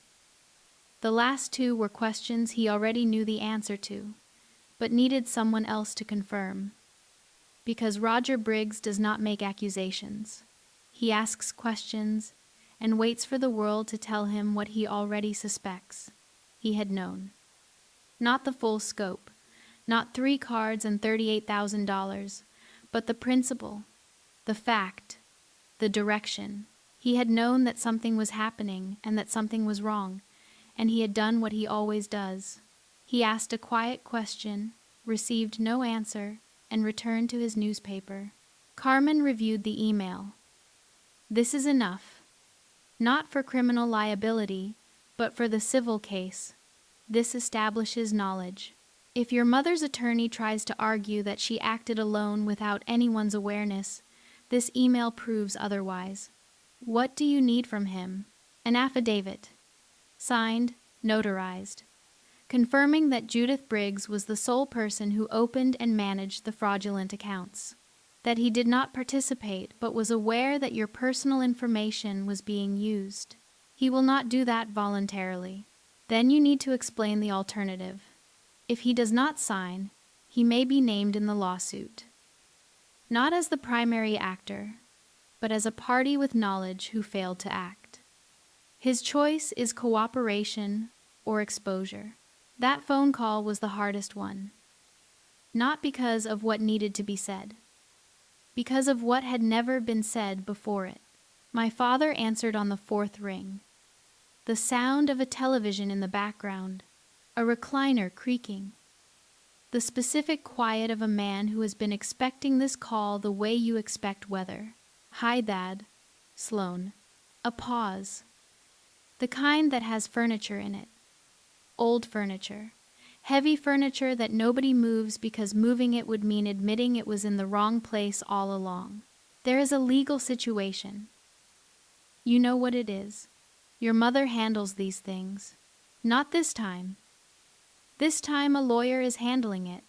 The last 2 were questions he already knew the answer to, but needed someone else to confirm. Because Roger Briggs does not make accusations. He asks questions and waits for the world to tell him what he already suspects. He had known. Not the full scope, not 3 cards and $38,000, but the principle, the fact, the direction. He had known that something was happening and that something was wrong, and he had done what he always does. He asked a quiet question, received no answer, and returned to his newspaper. Carmen reviewed the email. This is enough. Not for criminal liability, but for the civil case. This establishes knowledge. If your mother's attorney tries to argue that she acted alone without anyone's awareness, this email proves otherwise. What do you need from him? An affidavit. Signed, notarized. Confirming that Judith Briggs was the sole person who opened and managed the fraudulent accounts. That he did not participate but was aware that your personal information was being used. He will not do that voluntarily. Then you need to explain the alternative. If he does not sign, he may be named in the lawsuit. Not as the primary actor, but as a party with knowledge who failed to act. His choice is cooperation or exposure. That phone call was the hardest one. Not because of what needed to be said, because of what had never been said before it. My father answered on the 4th ring. The sound of a television in the background, a recliner creaking. The specific quiet of a man who has been expecting this call the way you expect weather. Hi, Dad. Sloan. A pause. The kind that has furniture in it. Old furniture. Heavy furniture that nobody moves because moving it would mean admitting it was in the wrong place all along. There is a legal situation. You know what it is. Your mother handles these things. Not this time. This time a lawyer is handling it,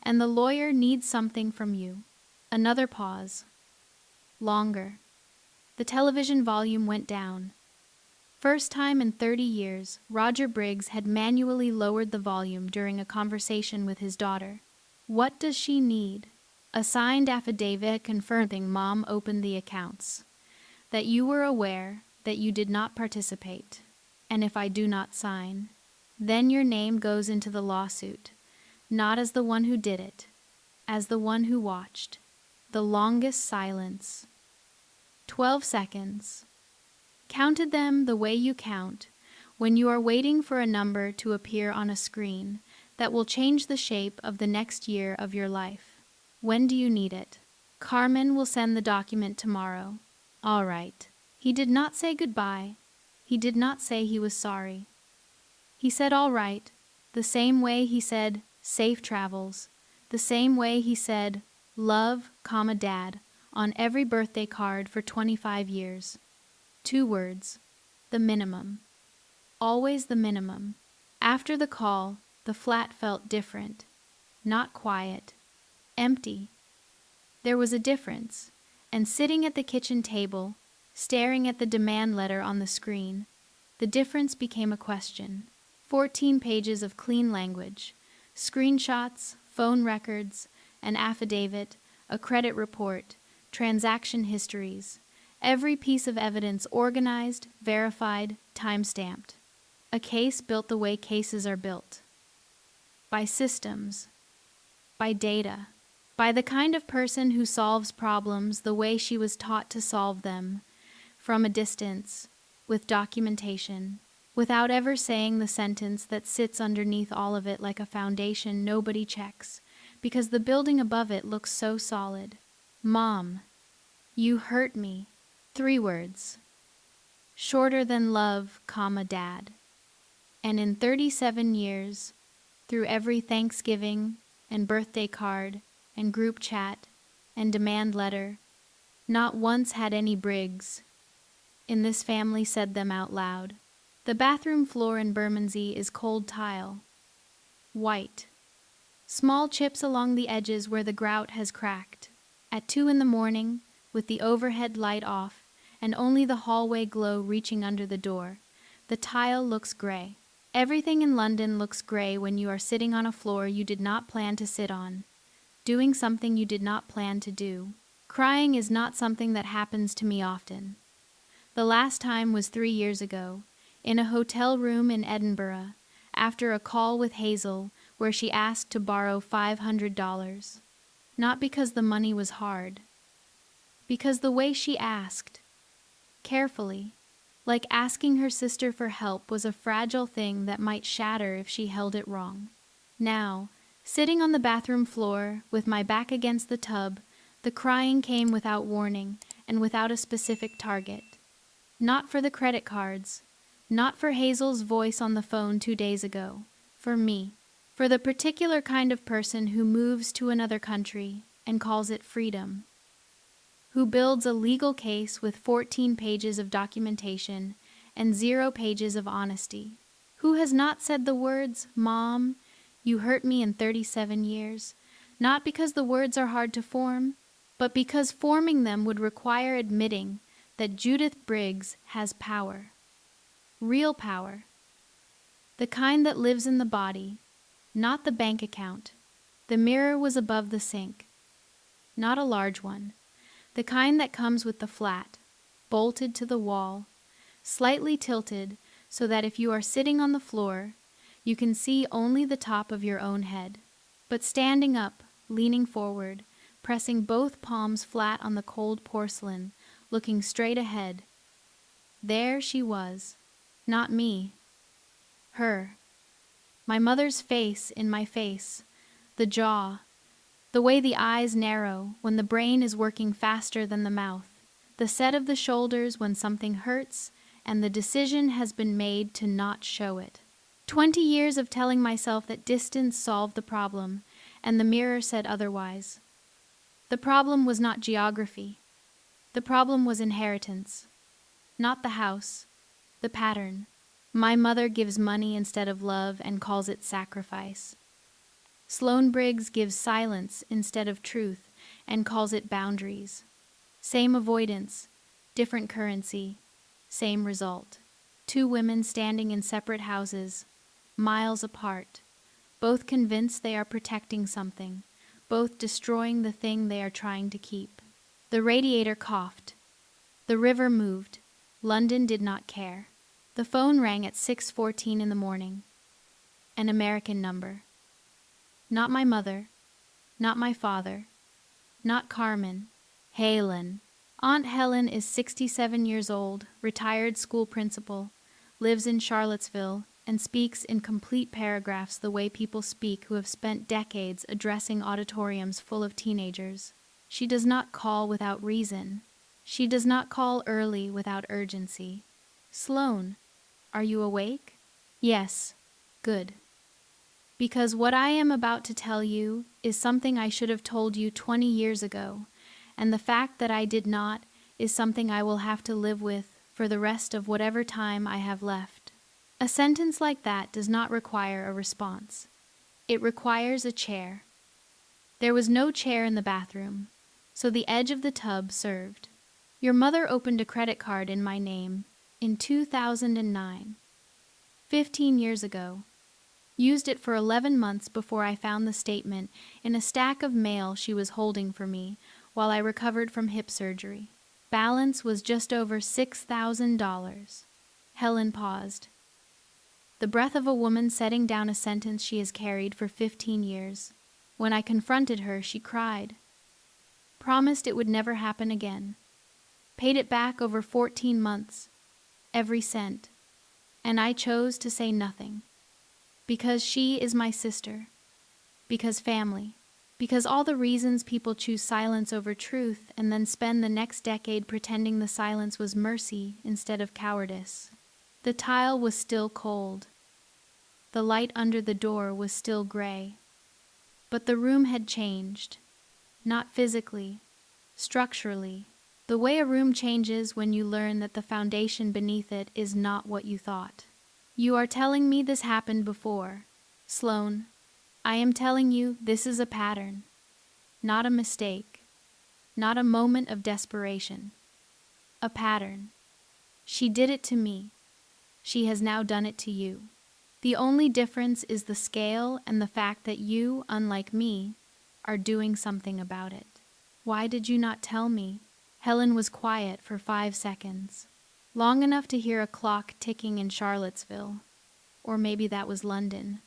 and the lawyer needs something from you. Another pause. Longer. The television volume went down. First time in 30 years, Roger Briggs had manually lowered the volume during a conversation with his daughter. What does she need? A signed affidavit confirming Mom opened the accounts. That you were aware that you did not participate. And if I do not sign, then your name goes into the lawsuit, not as the one who did it, as the one who watched. The longest silence. 12 seconds. Counted them the way you count when you are waiting for a number to appear on a screen that will change the shape of the next year of your life. When do you need it? Carmen will send the document tomorrow. All right. He did not say goodbye. He did not say he was sorry. He said all right, the same way he said safe travels, the same way he said love, Dad, on every birthday card for 25 years. 2 words, the minimum. Always the minimum. After the call, the flat felt different. Not quiet. Empty. There was a difference, and sitting at the kitchen table, staring at the demand letter on the screen, the difference became a question. 14 pages of clean language, screenshots, phone records, an affidavit, a credit report, transaction histories, every piece of evidence organized, verified, time-stamped. A case built the way cases are built. By systems. By data. By the kind of person who solves problems the way she was taught to solve them, from a distance, with documentation, without ever saying the sentence that sits underneath all of it like a foundation nobody checks, because the building above it looks so solid. Mom, you hurt me. 3 words. Shorter than love, Dad. And in 37 years, through every Thanksgiving and birthday card and group chat and demand letter, not once had any Briggs in this family said them out loud. The bathroom floor in Bermondsey is cold tile. White. Small chips along the edges where the grout has cracked. At 2 in the morning, with the overhead light off and only the hallway glow reaching under the door, the tile looks gray. Everything in London looks gray when you are sitting on a floor you did not plan to sit on, doing something you did not plan to do. Crying is not something that happens to me often. The last time was 3 years ago, in a hotel room in Edinburgh, after a call with Hazel where she asked to borrow $500. Not because the money was hard, because the way she asked, carefully, like asking her sister for help, was a fragile thing that might shatter if she held it wrong. Now, sitting on the bathroom floor with my back against the tub, the crying came without warning and without a specific target. Not for the credit cards, not for Hazel's voice on the phone 2 days ago, for me, for the particular kind of person who moves to another country and calls it freedom, who builds a legal case with 14 pages of documentation and 0 pages of honesty, who has not said the words, Mom, you hurt me in 37 years, not because the words are hard to form, but because forming them would require admitting that Judith Briggs has power. Real power. The kind that lives in the body, not the bank account. The mirror was above the sink. Not a large one. The kind that comes with the flat, bolted to the wall, slightly tilted so that if you are sitting on the floor, you can see only the top of your own head. But standing up, leaning forward, pressing both palms flat on the cold porcelain, looking straight ahead. There she was. Not me. Her. My mother's face in my face. The jaw. The way the eyes narrow when the brain is working faster than the mouth. The set of the shoulders when something hurts and the decision has been made to not show it. 20 years of telling myself that distance solved the problem, and the mirror said otherwise. The problem was not geography. The problem was inheritance. Not the house. The pattern. My mother gives money instead of love and calls it sacrifice. Sloane Briggs gives silence instead of truth and calls it boundaries. Same avoidance, different currency, same result. Two women standing in separate houses, miles apart, both convinced they are protecting something, both destroying the thing they are trying to keep. The radiator coughed. The river moved. London did not care. The phone rang at 6:14 in the morning. An American number. Not my mother, not my father, not Carmen. Helen. Aunt Helen is 67 years old, retired school principal, lives in Charlottesville, and speaks in complete paragraphs the way people speak who have spent decades addressing auditoriums full of teenagers. She does not call without reason. She does not call early without urgency. Sloane, are you awake? Yes. Good. Because what I am about to tell you is something I should have told you 20 years ago, and the fact that I did not is something I will have to live with for the rest of whatever time I have left. A sentence like that does not require a response. It requires a chair. There was no chair in the bathroom, so the edge of the tub served. Your mother opened a credit card in my name in 2009, 15 years ago. Used it for 11 months before I found the statement in a stack of mail she was holding for me while I recovered from hip surgery. Balance was just over $6,000. Helen paused. The breath of a woman setting down a sentence she has carried for 15 years. When I confronted her, she cried. Promised it would never happen again. Paid it back over 14 months. Every cent. And I chose to say nothing. Because she is my sister. Because family. Because all the reasons people choose silence over truth and then spend the next decade pretending the silence was mercy instead of cowardice. The tile was still cold. The light under the door was still gray. But the room had changed. Not physically, structurally. The way a room changes when you learn that the foundation beneath it is not what you thought. You are telling me this happened before. Sloane, I am telling you this is a pattern. Not a mistake. Not a moment of desperation. A pattern. She did it to me. She has now done it to you. The only difference is the scale and the fact that you, unlike me, are doing something about it. Why did you not tell me? Helen was quiet for 5 seconds. Long enough to hear a clock ticking in Charlottesville. Or maybe that was London.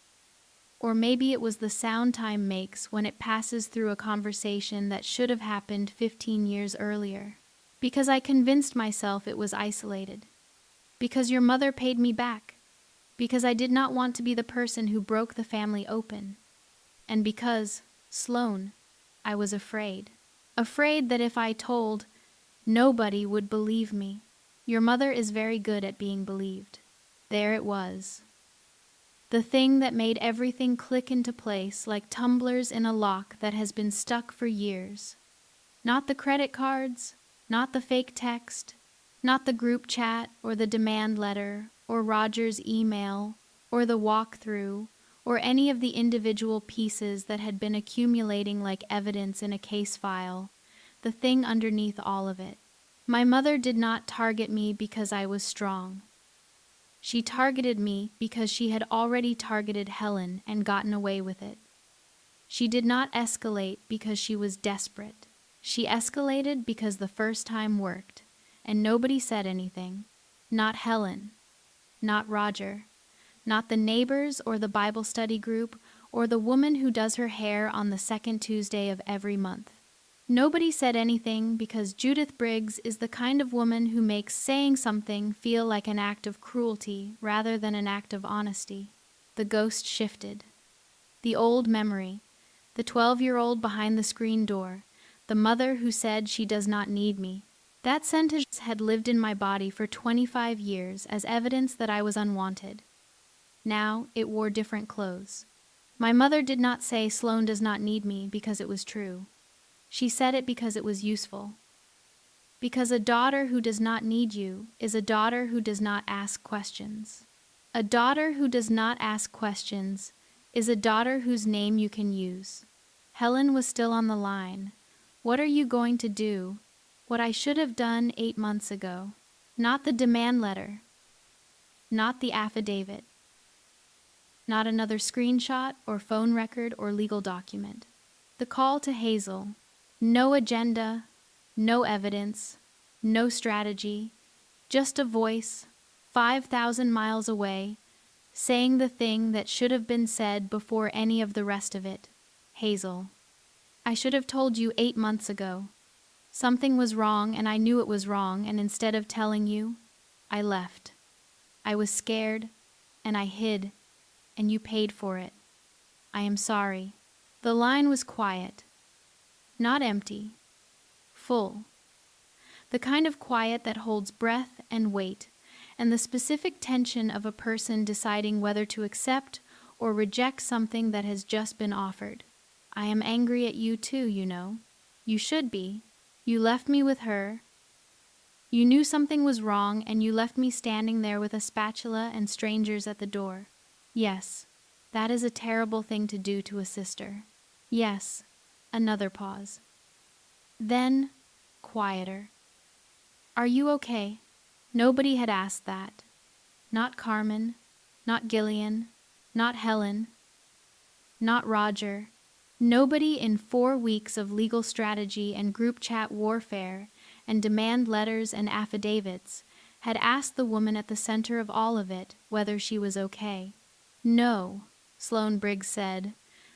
Or maybe it was the sound time makes when it passes through a conversation that should have happened 15 years earlier. Because I convinced myself it was isolated. Because your mother paid me back. Because I did not want to be the person who broke the family open. And because, Sloane, I was afraid. Afraid that if I told, nobody would believe me. Your mother is very good at being believed. There it was. The thing that made everything click into place like tumblers in a lock that has been stuck for years. Not the credit cards, not the fake text, not the group chat or the demand letter or Roger's email or the walkthrough or any of the individual pieces that had been accumulating like evidence in a case file, the thing underneath all of it. My mother did not target me because I was strong. She targeted me because she had already targeted Helen and gotten away with it. She did not escalate because she was desperate. She escalated because the first time worked, and nobody said anything. Not Helen. Not Roger. Not the neighbors or the Bible study group or the woman who does her hair on the second Tuesday of every month. Nobody said anything because Judith Briggs is the kind of woman who makes saying something feel like an act of cruelty rather than an act of honesty. The ghost shifted. The old memory, the 12-year-old behind the screen door, the mother who said she does not need me. That sentence had lived in my body for 25 years as evidence that I was unwanted. Now it wore different clothes. My mother did not say Sloane does not need me because it was true. She said it because it was useful. Because a daughter who does not need you is a daughter who does not ask questions. A daughter who does not ask questions is a daughter whose name you can use. Helen was still on the line. What are you going to do? What I should have done 8 months ago. Not the demand letter. Not the affidavit. Not another screenshot or phone record or legal document. The call to Hazel. No agenda, no evidence, no strategy, just a voice, 5,000 miles away, saying the thing that should have been said before any of the rest of it. Hazel. I should have told you 8 months ago. Something was wrong and I knew it was wrong, and instead of telling you, I left. I was scared and I hid, and you paid for it. I am sorry. The line was quiet. Not empty. Full. The kind of quiet that holds breath and weight, and the specific tension of a person deciding whether to accept or reject something that has just been offered. I am angry at you too, you know. You should be. You left me with her. You knew something was wrong, and you left me standing there with a spatula and strangers at the door. Yes, that is a terrible thing to do to a sister. Yes, another pause. Then, quieter. Are you okay? Nobody had asked that. Not Carmen, not Gillian, not Helen, not Roger. Nobody in 4 weeks of legal strategy and group chat warfare and demand letters and affidavits had asked the woman at the center of all of it whether she was okay. No, Sloane Briggs said,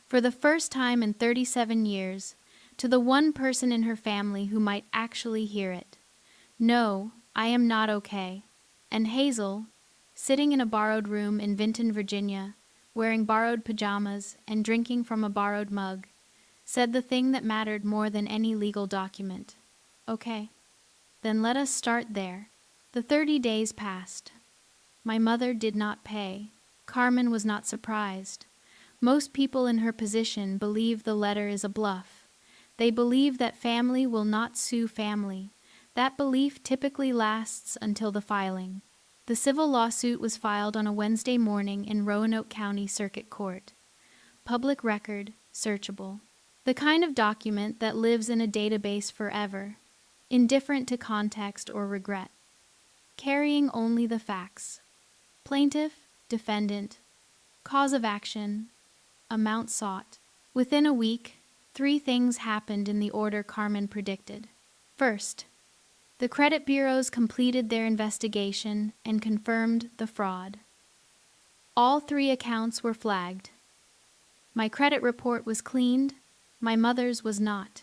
for the first time in 37 years, to the one person in her family who might actually hear it. No, I am not okay. And Hazel, sitting in a borrowed room in Vinton, Virginia, wearing borrowed pajamas and drinking from a borrowed mug, said the thing that mattered more than any legal document. Okay, then let us start there. The 30 days passed. My mother did not pay. Carmen was not surprised. Most people in her position believe the letter is a bluff. They believe that family will not sue family. That belief typically lasts until the filing. The civil lawsuit was filed on a Wednesday morning in Roanoke County Circuit Court. Public record, searchable. The kind of document that lives in a database forever, indifferent to context or regret. Carrying only the facts. Plaintiff, defendant, cause of action, amount sought. Within a week, 3 things happened in the order Carmen predicted. First, the credit bureaus completed their investigation and confirmed the fraud. All 3 accounts were flagged. My credit report was cleaned, my mother's was not.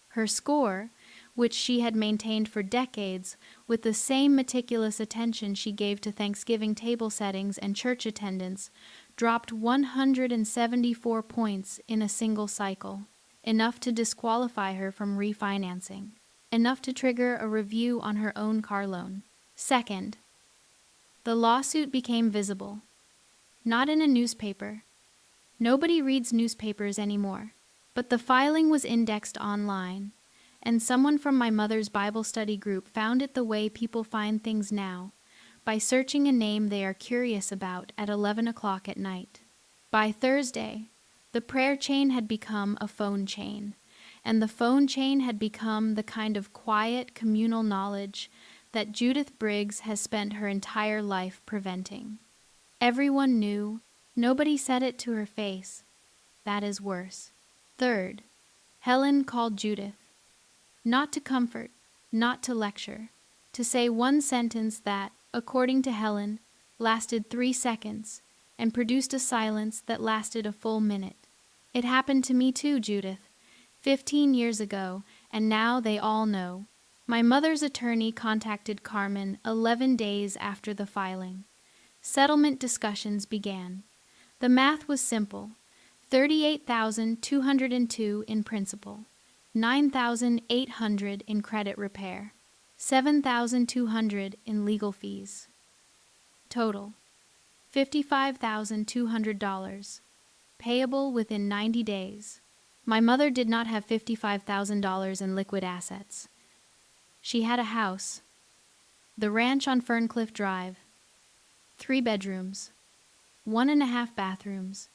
Her score, which she had maintained for decades with the same meticulous attention she gave to Thanksgiving table settings and church attendance, dropped 174 points in a single cycle, enough to disqualify her from refinancing. Enough to trigger a review on her own car loan. Second, the lawsuit became visible. Not in a newspaper. Nobody reads newspapers anymore. But the filing was indexed online, and someone from my mother's Bible study group found it the way people find things now, by searching a name they are curious about at 11 o'clock at night. By Thursday, the prayer chain had become a phone chain. And the phone chain had become the kind of quiet, communal knowledge that Judith Briggs has spent her entire life preventing. Everyone knew, nobody said it to her face. That is worse. Third, Helen called Judith. Not to comfort, not to lecture, to say one sentence that, according to Helen, lasted 3 seconds and produced a silence that lasted a full minute. It happened to me too, Judith. 15 years ago, and now they all know. My mother's attorney contacted Carmen 11 days after the filing. Settlement discussions began. The math was simple. $38,202 in principal, $9,800 in credit repair, $7,200 in legal fees. Total, $55,200, payable within 90 days. My mother did not have $55,000 in liquid assets. She had a house, the ranch on Ferncliff Drive, 3 bedrooms, 1.5 bathrooms,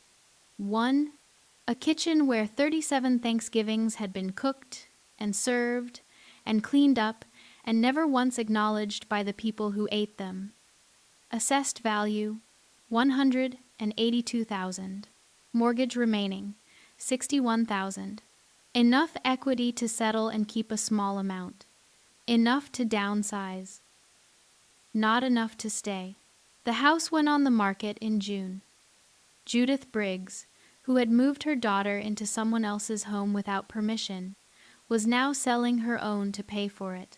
1. A kitchen where 37 Thanksgivings had been cooked and served and cleaned up and never once acknowledged by the people who ate them. Assessed value, $182,000. Mortgage remaining, $61,000. Enough equity to settle and keep a small amount. Enough to downsize. Not enough to stay. The house went on the market in June. Judith Briggs, who had moved her daughter into someone else's home without permission, was now selling her own to pay for it.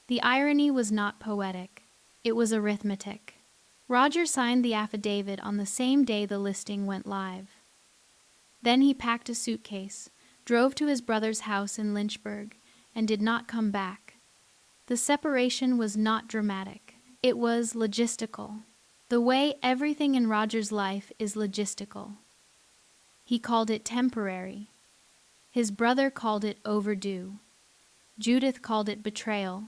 The irony was not poetic. It was arithmetic. Roger signed the affidavit on the same day the listing went live. Then he packed a suitcase, drove to his brother's house in Lynchburg, and did not come back. The separation was not dramatic. It was logistical. The way everything in Roger's life is logistical. He called it temporary. His brother called it overdue. Judith called it betrayal,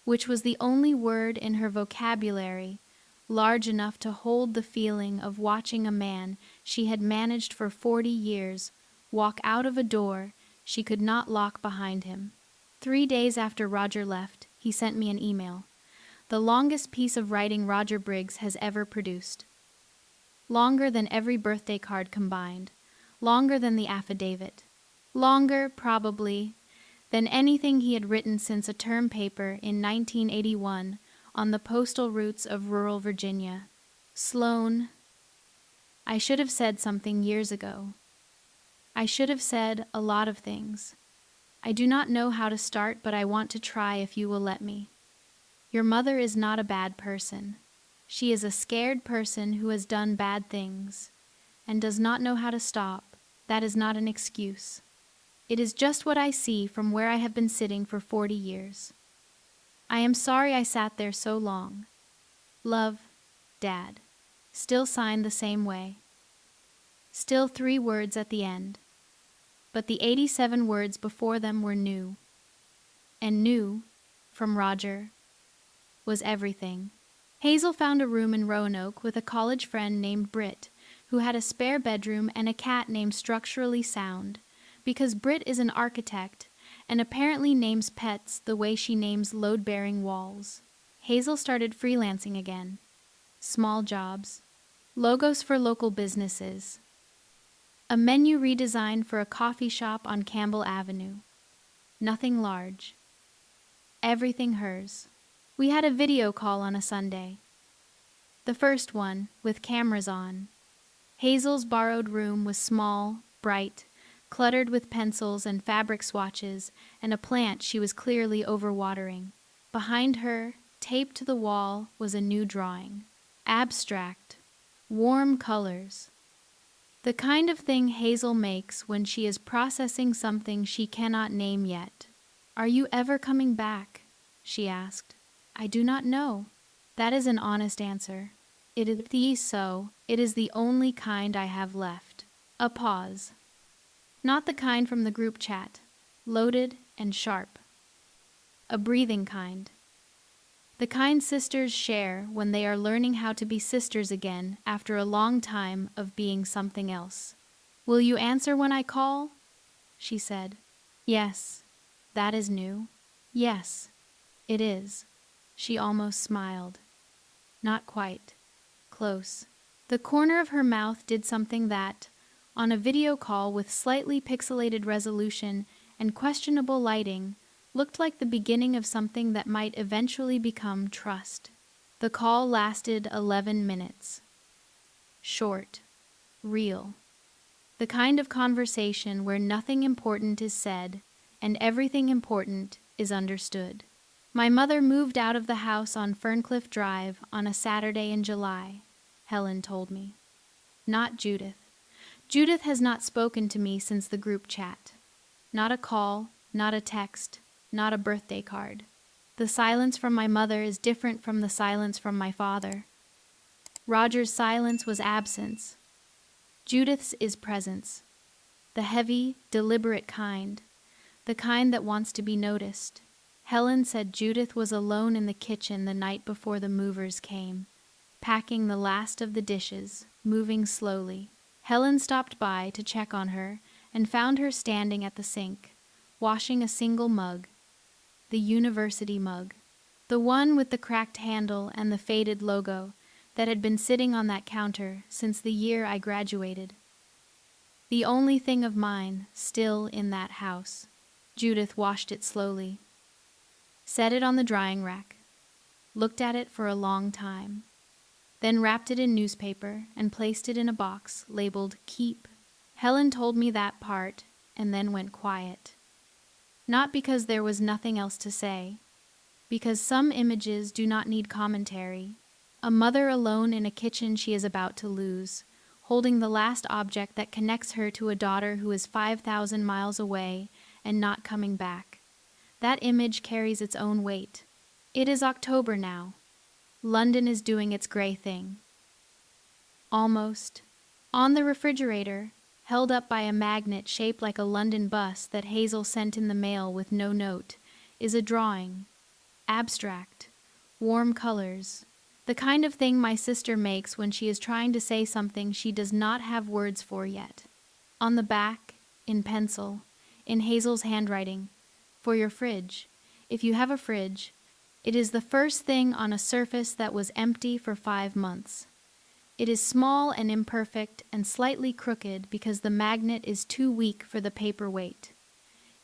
which was the only word in her vocabulary large enough to hold the feeling of watching a man she had managed for 40 years walk out of a door she could not lock behind him. 3 days after Roger left, he sent me an email, the longest piece of writing Roger Briggs has ever produced. Longer than every birthday card combined, longer than the affidavit, longer, probably, than anything he had written since a term paper in 1981 on the postal routes of rural Virginia. Sloan, I should have said something years ago. I should have said a lot of things. I do not know how to start, but I want to try if you will let me. Your mother is not a bad person. She is a scared person who has done bad things and does not know how to stop. That is not an excuse. It is just what I see from where I have been sitting for 40 years. I am sorry I sat there so long. Love, Dad. Still signed the same way. Still 3 words at the end. But the 87 words before them were new. And new, from Roger, was everything. Hazel found a room in Roanoke with a college friend named Britt, who had a spare bedroom and a cat named Structurally Sound, because Britt is an architect and apparently names pets the way she names load-bearing walls. Hazel started freelancing again. Small jobs. Logos for local businesses. A menu redesign for a coffee shop on Campbell Avenue. Nothing large. Everything hers. We had a video call on a Sunday. The first one, with cameras on. Hazel's borrowed room was small, bright, cluttered with pencils and fabric swatches and a plant she was clearly overwatering. Behind her, taped to the wall, was a new drawing. Abstract. Warm colors. The kind of thing Hazel makes when she is processing something she cannot name yet. "Are you ever coming back?" she asked. "I do not know." That is an honest answer. It is the only kind I have left. A pause. Not the kind from the group chat, loaded and sharp. A breathing kind. The kind sisters share when they are learning how to be sisters again after a long time of being something else. "Will you answer when I call?" she said. "Yes, that is new." "Yes, it is." She almost smiled. Not quite. Close. The corner of her mouth did something that, on a video call with slightly pixelated resolution and questionable lighting, looked like the beginning of something that might eventually become trust. The call lasted 11 minutes. Short. Real. The kind of conversation where nothing important is said and everything important is understood. My mother moved out of the house on Ferncliff Drive on a Saturday in July, Helen told me. Not Judith. Judith has not spoken to me since the group chat. Not a call, not a text, not a birthday card. The silence from my mother is different from the silence from my father. Roger's silence was absence. Judith's is presence. The heavy, deliberate kind. The kind that wants to be noticed. Helen said Judith was alone in the kitchen the night before the movers came, packing the last of the dishes, moving slowly. Helen stopped by to check on her and found her standing at the sink, washing a single mug, the university mug, the one with the cracked handle and the faded logo that had been sitting on that counter since the year I graduated. The only thing of mine still in that house. Judith washed it slowly, set it on the drying rack, looked at it for a long time, then wrapped it in newspaper and placed it in a box labeled Keep. Helen told me that part and then went quiet. Not because there was nothing else to say, because some images do not need commentary. A mother alone in a kitchen she is about to lose, holding the last object that connects her to a daughter who is 5,000 miles away and not coming back. That image carries its own weight. It is October now. London is doing its gray thing. Almost. On the refrigerator, held up by a magnet shaped like a London bus that Hazel sent in the mail with no note, is a drawing. Abstract. Warm colors. The kind of thing my sister makes when she is trying to say something she does not have words for yet. On the back, in pencil, in Hazel's handwriting, for your fridge. If you have a fridge, it is the first thing on a surface that was empty for 5 months. It is small and imperfect and slightly crooked because the magnet is too weak for the paper weight.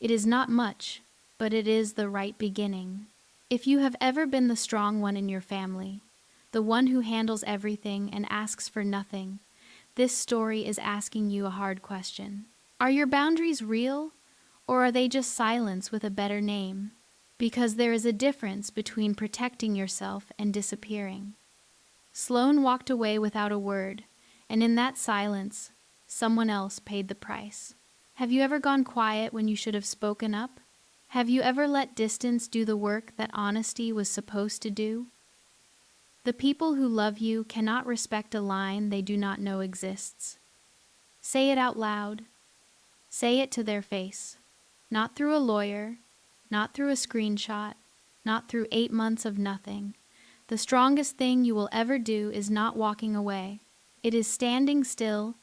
It is not much, but it is the right beginning. If you have ever been the strong one in your family, the one who handles everything and asks for nothing, this story is asking you a hard question. Are your boundaries real, or are they just silence with a better name? Because there is a difference between protecting yourself and disappearing. Sloane walked away without a word, and in that silence, someone else paid the price. Have you ever gone quiet when you should have spoken up? Have you ever let distance do the work that honesty was supposed to do? The people who love you cannot respect a line they do not know exists. Say it out loud. Say it to their face. Not through a lawyer, not through a screenshot, not through 8 months of nothing. The strongest thing you will ever do is not walking away. It is standing still